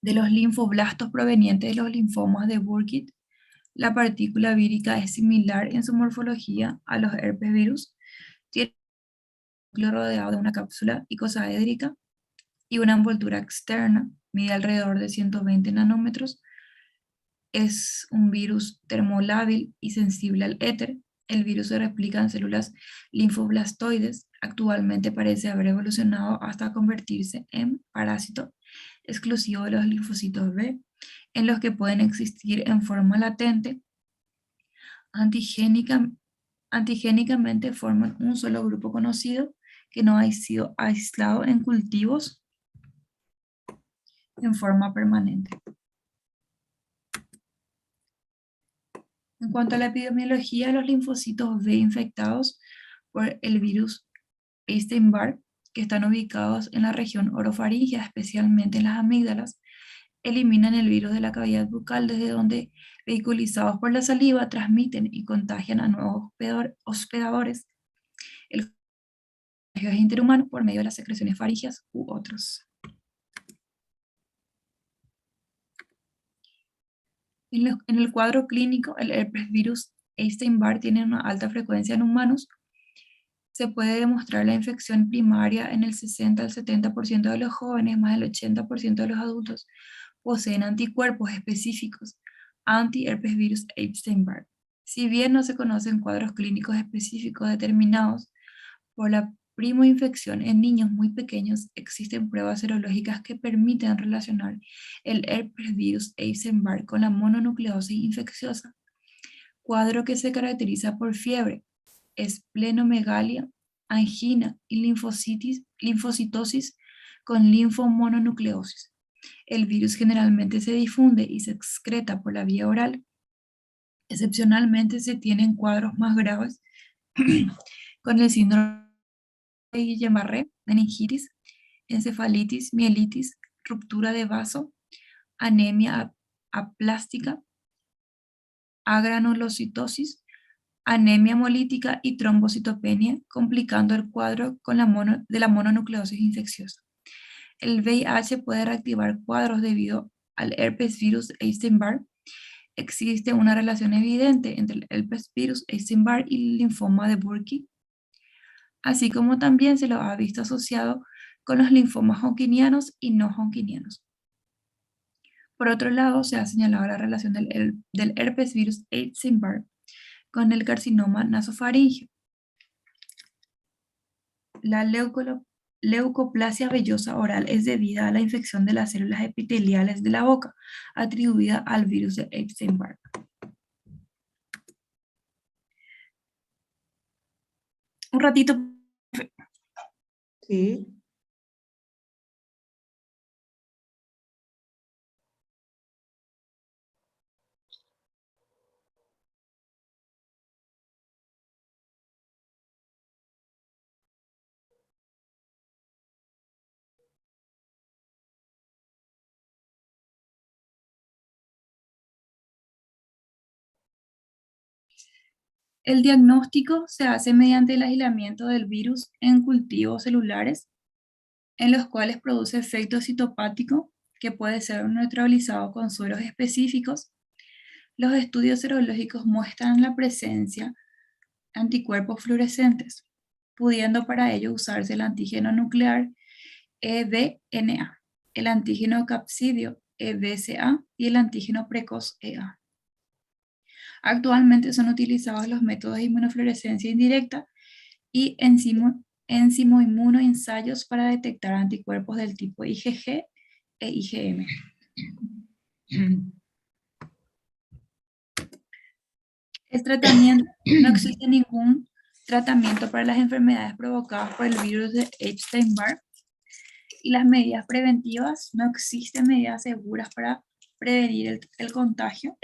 de los linfoblastos provenientes de los linfomas de Burkitt. La partícula vírica es similar en su morfología a los herpes virus. Tiene un núcleo rodeado de una cápsula icosaédrica y una envoltura externa. Mide alrededor de 120 nanómetros. Es un virus termolábil y sensible al éter. El virus se replica en células linfoblastoides. Actualmente parece haber evolucionado hasta convertirse en parásito exclusivo de los linfocitos B, en los que pueden existir en forma latente. Antigénicamente forman un solo grupo conocido que no ha sido aislado en cultivos en forma permanente. En cuanto a la epidemiología, los linfocitos B infectados por el virus Epstein-Barr, que están ubicados en la región orofaringea, especialmente en las amígdalas, eliminan el virus de la cavidad bucal, desde donde, vehiculizados por la saliva, transmiten y contagian a nuevos hospedadores. El contagio es interhumano por medio de las secreciones faringeas u otros. En el cuadro clínico, el herpes virus Epstein-Barr tiene una alta frecuencia en humanos. Se puede demostrar la infección primaria en el 60 al 70% de los jóvenes, más del 80% de los adultos poseen anticuerpos específicos anti-herpes virus Epstein-Barr. Si bien no se conocen cuadros clínicos específicos determinados por la primoinfección en niños muy pequeños, existen pruebas serológicas que permiten relacionar el herpes virus Epstein-Barr con la mononucleosis infecciosa, cuadro que se caracteriza por fiebre, esplenomegalia, angina y linfocitosis con linfomononucleosis. El virus generalmente se difunde y se excreta por la vía oral. Excepcionalmente se tienen cuadros más graves con el síndrome de Guillain-Barré, meningitis, encefalitis, mielitis, ruptura de vaso, anemia aplástica, agranulocitosis, anemia hemolítica y trombocitopenia, complicando el cuadro con de la mononucleosis infecciosa. El VIH puede reactivar cuadros debido al herpes virus Epstein-Barr. Existe una relación evidente entre el herpes virus Epstein-Barr y el linfoma de Burkitt, así como también se lo ha visto asociado con los linfomas hodgkinianos y no hodgkinianos. Por otro lado, se ha señalado la relación del herpes virus Epstein-Barr con el carcinoma nasofaríngeo. La leucoplasia vellosa oral es debida a la infección de las células epiteliales de la boca, atribuida al virus de Epstein-Barr. Un ratito. Sí. El diagnóstico se hace mediante el aislamiento del virus en cultivos celulares, en los cuales produce efecto citopático que puede ser neutralizado con sueros específicos. Los estudios serológicos muestran la presencia de anticuerpos fluorescentes, pudiendo para ello usarse el antígeno nuclear eDNA, el antígeno capsidio eBCA y el antígeno precoz EA. Actualmente son utilizados los métodos de inmunofluorescencia indirecta y enzimo-inmunoensayos para detectar anticuerpos del tipo IgG e IgM. No existe ningún tratamiento para las enfermedades provocadas por el virus de Epstein-Barr, y las medidas preventivas, no existen medidas seguras para prevenir el contagio.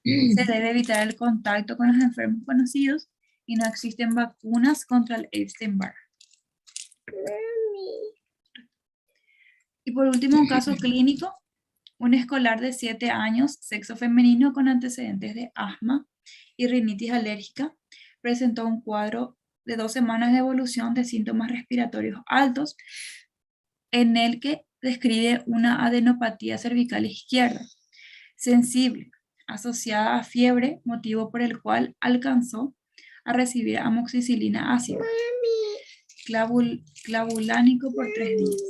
Se debe evitar el contacto con los enfermos conocidos y no existen vacunas contra el Epstein-Barr. Y por último, un caso clínico: un escolar de 7 años, sexo femenino, con antecedentes de asma y rinitis alérgica, presentó un cuadro de 2 semanas de evolución de síntomas respiratorios altos, en el que describe una adenopatía cervical izquierda, sensible, asociada a fiebre, motivo por el cual alcanzó a recibir amoxicilina ácida, clavulánico por 3 días.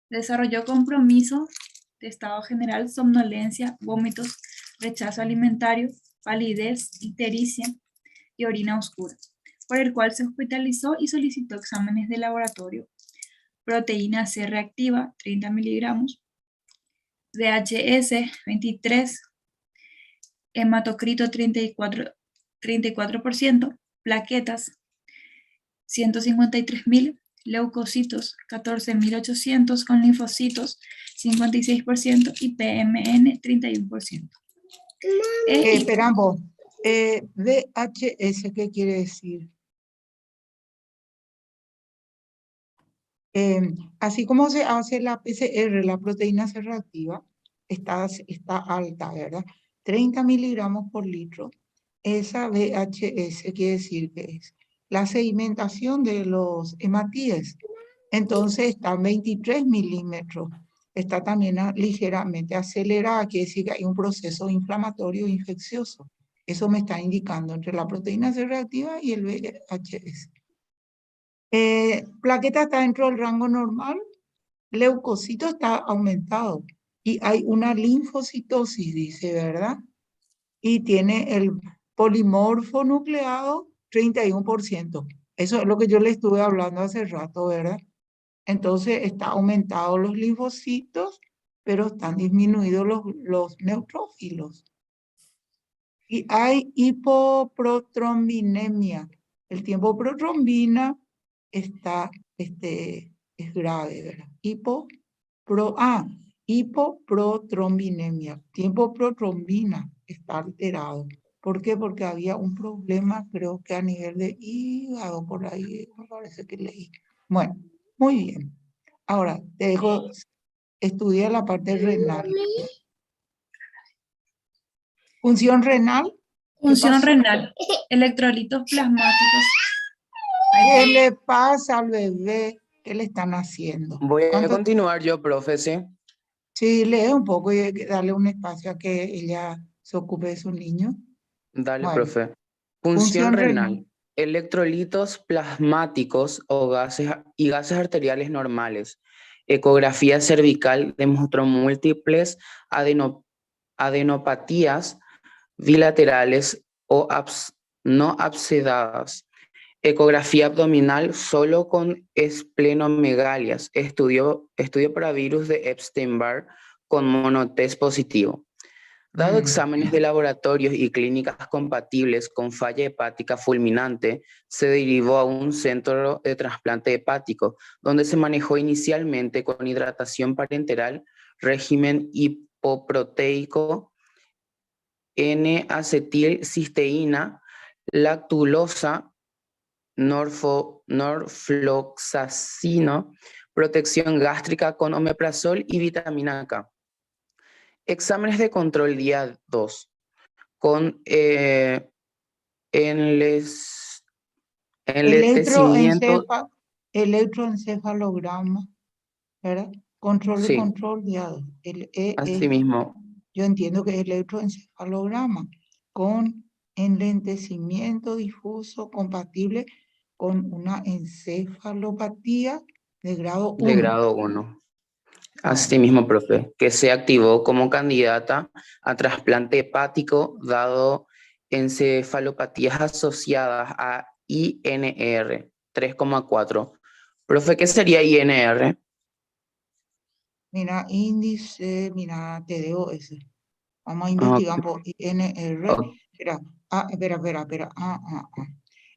Desarrolló compromiso de estado general, somnolencia, vómitos, rechazo alimentario, palidez, ictericia y orina oscura, por el cual se hospitalizó y solicitó exámenes de laboratorio: proteína C reactiva, 30 miligramos, VHS, 23, hematocrito, 34%, plaquetas, 153.000, leucocitos, 14.800, con linfocitos, 56%, y PMN, 31%. Esperamos. VHS, ¿qué quiere decir? Así como se hace la PCR, la proteína C reactiva, está alta, ¿verdad? 30 miligramos por litro. Esa VHS quiere decir que es la sedimentación de los hematíes. Entonces está en 23 milímetros. está también ligeramente acelerada, quiere decir que hay un proceso inflamatorio infeccioso. Eso me está indicando entre la proteína C reactiva y el VHS. Plaqueta está dentro del rango normal, leucocito está aumentado y hay una linfocitosis, dice, ¿verdad? Y tiene el polimorfo nucleado 31%. Eso es lo que yo le estuve hablando hace rato, ¿verdad? Entonces está aumentado los linfocitos, pero están disminuidos los neutrófilos. Y hay hipoprotrombinemia. El tiempo protrombina está, es grave, ¿verdad? Hipoprotrombinemia. Tiempo protrombina está alterado. ¿Por qué? Porque había un problema, creo que a nivel de hígado, por ahí me parece que leí. Bueno, muy bien. Ahora, te dejo estudiar la parte renal. Función renal. Función pasó? renal, electrolitos plasmáticos. ¿Qué le pasa al bebé? ¿Qué le están haciendo? Voy a ¿Cuánto? continuar yo, profe, ¿sí? Sí, lee un poco y darle un espacio a que ella se ocupe de su niño. Dale, Bueno, profe. Función función renal. renal. Electrolitos plasmáticos o gases y gases arteriales normales. Ecografía cervical demostró múltiples adenopatías bilaterales o no abscedadas. Ecografía abdominal solo con esplenomegalias. Estudio para virus de Epstein-Barr con monotest positivo. Dado exámenes de laboratorios y clínicas compatibles con falla hepática fulminante, se derivó a un centro de trasplante hepático, donde se manejó inicialmente con hidratación parenteral, régimen hipoproteico, N-acetilcisteína, lactulosa, norfloxacino, protección gástrica con omeprazol y vitamina K. Exámenes de control día 2 con enletecimiento. Electroencefalograma, ¿verdad? Control de Sí, control guiado. así mismo. Yo entiendo que es electroencefalograma con enlentecimiento difuso compatible con una encefalopatía de grado 1. De grado 1. Así Bueno, mismo, profe, que se activó como candidata a trasplante hepático dado encefalopatías asociadas a INR 3,4. Profe, ¿qué sería INR? mira, índice, mira, te dejo ese. Vamos a Ok, investigar por INR. ok. Espera.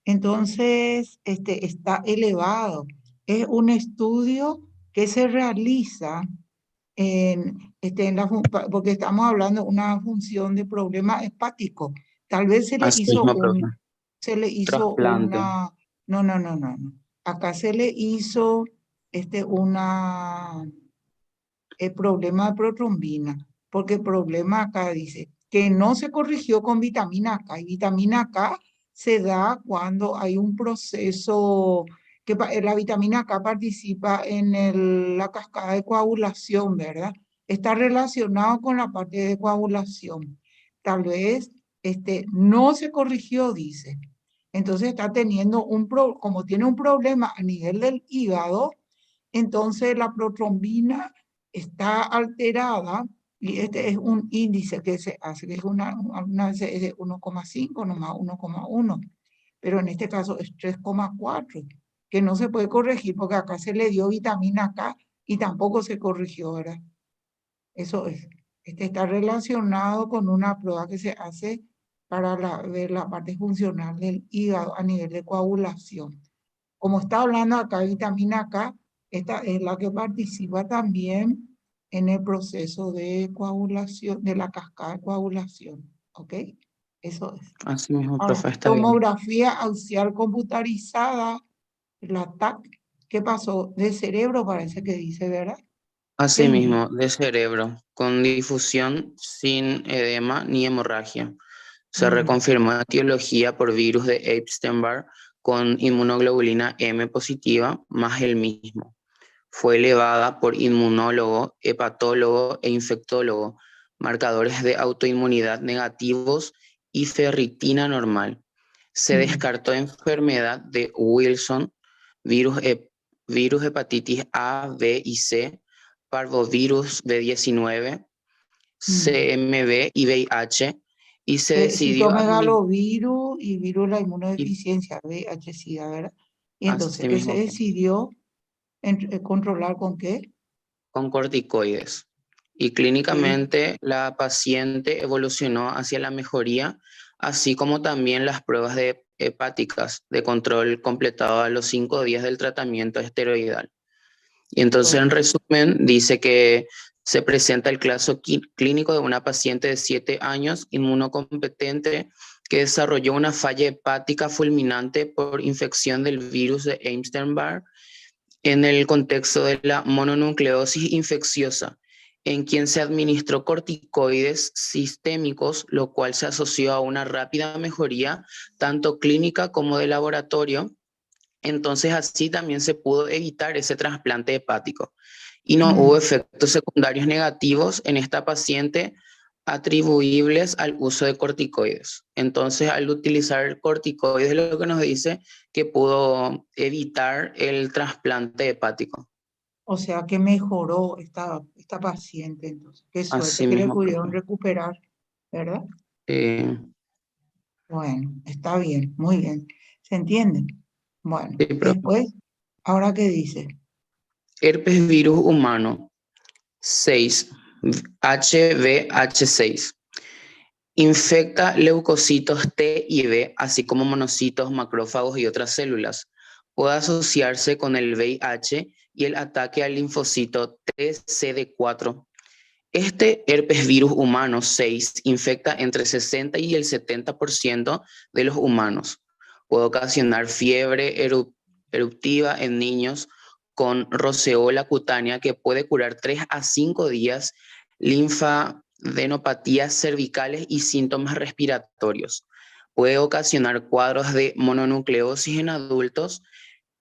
Entonces, está elevado. Es un estudio que se realiza porque estamos hablando de una función de problema hepático. Tal vez Así mismo, profe. se le hizo Trasplante. no. Acá se le hizo el problema de protrombina, porque el problema acá dice que no se corrigió con vitamina K, y vitamina K se da cuando hay un proceso que la vitamina K participa en la cascada de coagulación, ¿verdad? Está relacionado con la parte de coagulación. Tal vez no se corrigió, dice. Entonces está teniendo como tiene un problema a nivel del hígado, entonces la protrombina está alterada y este es un índice que se hace, que es una vez es de 1,5, nomás 1,1, pero en este caso es 3,4, que no se puede corregir porque acá se le dio vitamina K y tampoco se corrigió, ¿verdad? Eso es. Está relacionado con una prueba que se hace para ver la parte funcional del hígado a nivel de coagulación. Como está hablando acá de vitamina K, esta es la que participa también en el proceso de coagulación, de la cascada de coagulación. ¿Ok? Eso es. Así mismo, Ahora, profe, está bien. tomografía axial computarizada, la TAC, ¿qué pasó? De cerebro parece que dice, ¿verdad? ¿Qué Así indica? mismo, de cerebro, con difusión sin edema ni hemorragia. Se reconfirmó etiología por virus de Epstein-Barr con inmunoglobulina M positiva más el mismo. fue elevada por inmunólogo, hepatólogo e infectólogo, marcadores de autoinmunidad negativos y ferritina normal. Se descartó enfermedad de Wilson, virus hepatitis A, B y C, parvovirus B19, CMV y VIH, y se decidió Citomegalovirus y virus de la inmunodeficiencia, VIH-Sida, ¿verdad? Y entonces, ¿qué se decidió controlar con qué? Con corticoides. Y clínicamente la paciente evolucionó hacia la mejoría, así como también las pruebas hepáticas de control completado a los 5 días del tratamiento esteroidal. Y entonces, en resumen, dice que se presenta el caso clínico de una paciente de 7 años, inmunocompetente, que desarrolló una falla hepática fulminante por infección del virus de Epstein-Barr en el contexto de la mononucleosis infecciosa, en quien se administró corticoides sistémicos, lo cual se asoció a una rápida mejoría, tanto clínica como de laboratorio. Entonces, así también se pudo evitar ese trasplante hepático. Y no hubo efectos secundarios negativos en esta paciente atribuibles al uso de corticoides. Entonces, al utilizar corticoides, lo que nos dice que pudo evitar el trasplante hepático. O sea que mejoró esta paciente, entonces. Qué suerte Así que le mismo, pudieron profe. recuperar, ¿verdad? Bueno, está bien, muy bien. ¿Se entiende? Bueno, Sí, profe. después, ¿ahora qué dice? Herpes virus humano 6, HVH6. Infecta leucocitos T y B, así como monocitos, macrófagos y otras células. Puede asociarse con el VIH y el ataque al linfocito TCD4. Este herpes virus humano 6 infecta entre 60 y el 70% de los humanos. Puede ocasionar fiebre eruptiva en niños con roceola cutánea que puede curar 3 a 5 días, linfadenopatías cervicales y síntomas respiratorios. Puede ocasionar cuadros de mononucleosis en adultos.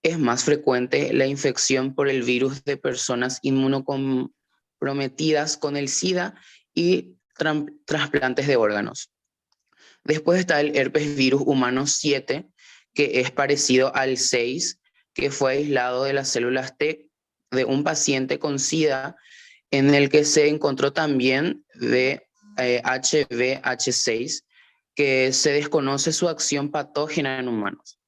Es más frecuente la infección por el virus de personas inmunocomprometidas con el SIDA y trasplantes de órganos. Después está el herpes virus humano 7, que es parecido al 6, que fue aislado de las células T de un paciente con SIDA, en el que se encontró también de HVH6, que se desconoce su acción patógena en humanos.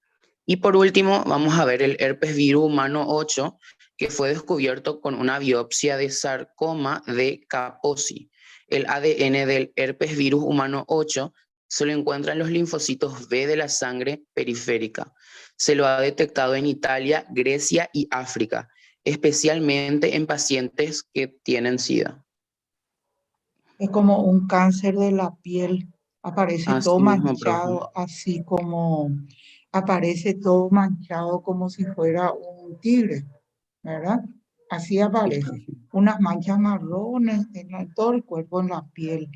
Y por último, vamos a ver el herpes virus humano 8, que fue descubierto con una biopsia de sarcoma de Kaposi. El ADN del herpes virus humano 8 se lo encuentra en los linfocitos B de la sangre periférica. Se lo ha detectado en Italia, Grecia y África, especialmente en pacientes que tienen SIDA. Es como un cáncer de la piel. Aparece todo Así mismo, manchado, profe. así como aparece todo manchado como si fuera un tigre, ¿verdad? Así aparece. Unas manchas marrones en todo el cuerpo, en la piel.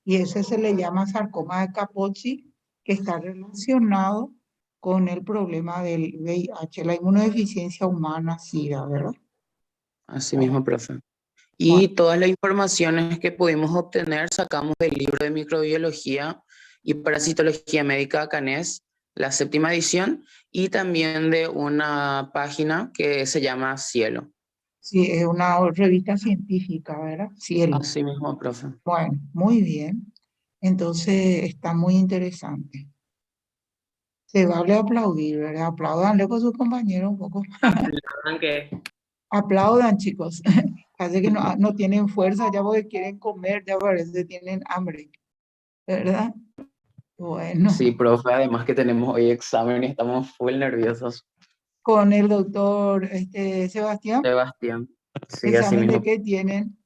Y ese se le llama sarcoma de Kaposi, que está relacionado con el problema del VIH, la inmunodeficiencia humana, SIDA, ¿verdad? Así mismo, profe. Bueno, Y todas las informaciones que pudimos obtener sacamos del libro de microbiología y parasitología médica CANES, la 7ª edición, y también de una página que se llama Cielo. sí, es una revista científica, ¿verdad? Cielo. Así mismo, profe. Bueno, muy bien. Entonces está muy interesante. Se vale aplaudir, ¿verdad? Aplaudanle con sus compañeros un poco. Aunque Aplaudan, chicos. Parece que no tienen fuerza ya porque quieren comer, ya parece que tienen hambre, ¿verdad? Bueno, Sí, profe, además que tenemos hoy examen y estamos full nerviosos. con el doctor Sebastián, Sebastián. Sí, así ¿examen de mismo. qué tienen?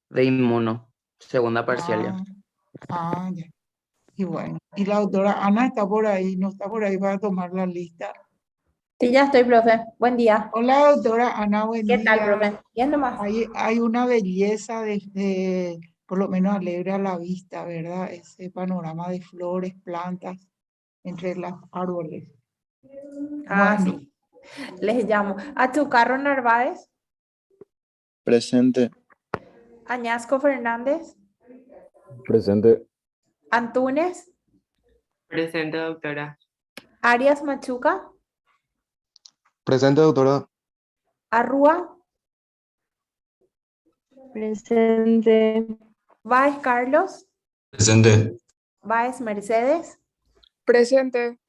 De inmuno. Segunda parcial ya. Ya. Y bueno, y la doctora Ana está por ahí, no está por ahí para tomar la lista. Sí, ya estoy, profe. Buen día. Hola, doctora Ana, buen ¿Qué tal, día. profe? Bien nomás. Hay una belleza por lo menos alegra la vista, ¿verdad? Ese panorama de flores, plantas, entre los árboles. Ah, Bueno, sí. Les llamo. ¿A tu carro Narváez? Presente. Añasco Fernández, Presente. Antunes, Presente, doctora. Arias Machuca, Presente, doctora. Arrua, Presente. Báez Carlos, Presente. Báez Mercedes, Presente.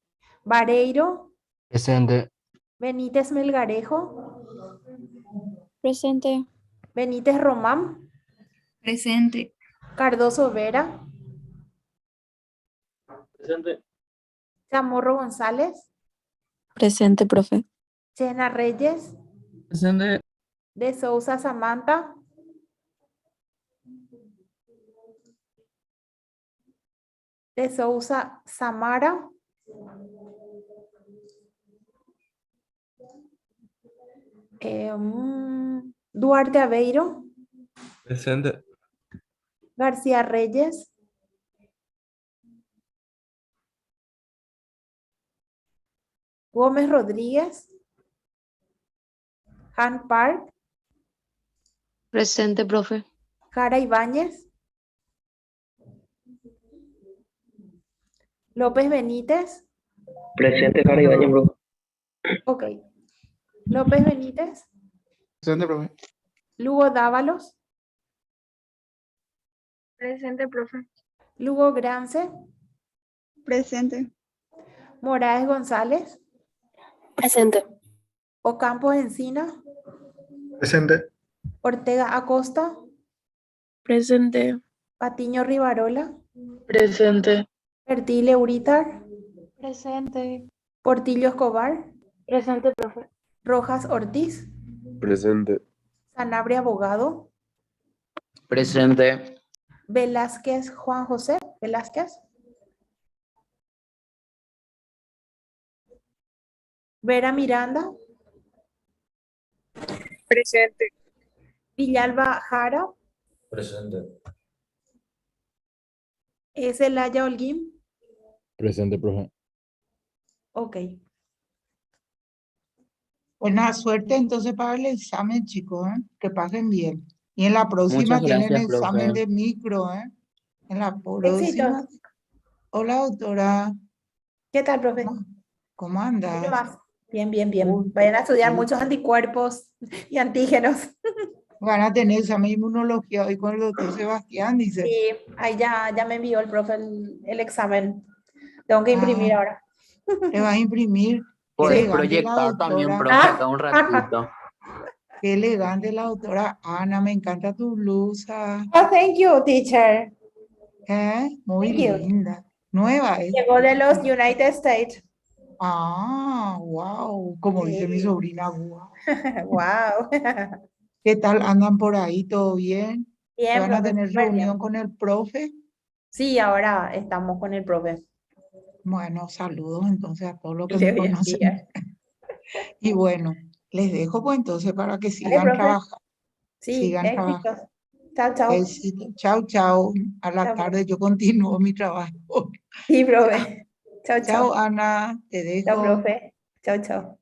Vareiro, Presente. Benítez Melgarejo, Presente. Benítez Román, Presente. Cardoso Vera, Presente. Chamorro González, Presente, profe. Chena Reyes, Presente. De Sousa Samantha, De Sousa Samara, Duarte Aveiro, Presente. García Reyes, Gómez Rodríguez, Han Park, Presente, profe. Jara Ibáñez, López Benítez, Presente, Jara Ibáñez, profe. ok, López Benítez, Presente, profe. Lugo Dávalos, Presente, profe. Lugo Grance, Presente. Moraes González, Presente. Ocampo Encina, Presente. Ortega Acosta, Presente. Patiño Rivarola, Presente. Fertile Uritar, Presente. Portillo Escobar, Presente, profe. Rojas Ortiz, Presente. Sanabria Abogado, Presente. Velázquez Juan José, Velázquez, Vera Miranda, Presente. Villalba Jara, Presente. Celaya Holguín, Presente, profe. ok. Buena suerte entonces para el examen, chicos, ¿eh? Que pasen bien. Y en la próxima Muchas tienen gracias, examen profe. de micro, ¿eh? En la Éxitos. próxima. Hola, doctora. ¿Qué tal, profe? ¿Cómo ¿Qué andas? más? Bien, bien, bien. Uy, Vayan a estudiar sí. muchos anticuerpos y antígenos. Van a tener examen de inmunología hoy con el doctor Sebastián, dice. Sí, ahí ya me envió el profe el examen. Tengo que imprimir Ah, ahora. le vas a imprimir. Qué Puedes elegante la proyectar también, doctora. profe, acá un ratito. Qué elegante la doctora Ana. Me encanta tu blusa. Oh, thank you, teacher. Muy Thank you. linda. Nueva, ¿eh? Llegó de los United States. Ah, wow. Como dice mi Sí. sobrina, wow. Wow. ¿Qué tal andan por ahí? ¿Todo bien? ¿Que Bien, van a profe, tener súper reunión bien. con el profe? Sí, ahora estamos con el profe. Bueno, saludos entonces a todos los que Le me voy a conocen. enviar. Y bueno, les dejo pues entonces para que Vale, sigan profe. trabajando. Sí, Sigan trabajando. éxitos. Chao, chao. Éxito. Chao, chao. A la Chao, profe. tarde yo continúo mi trabajo. Sí, profe. Chao, Chao, chao. Ana. Te Chao, dejo. profe. Chao, chao.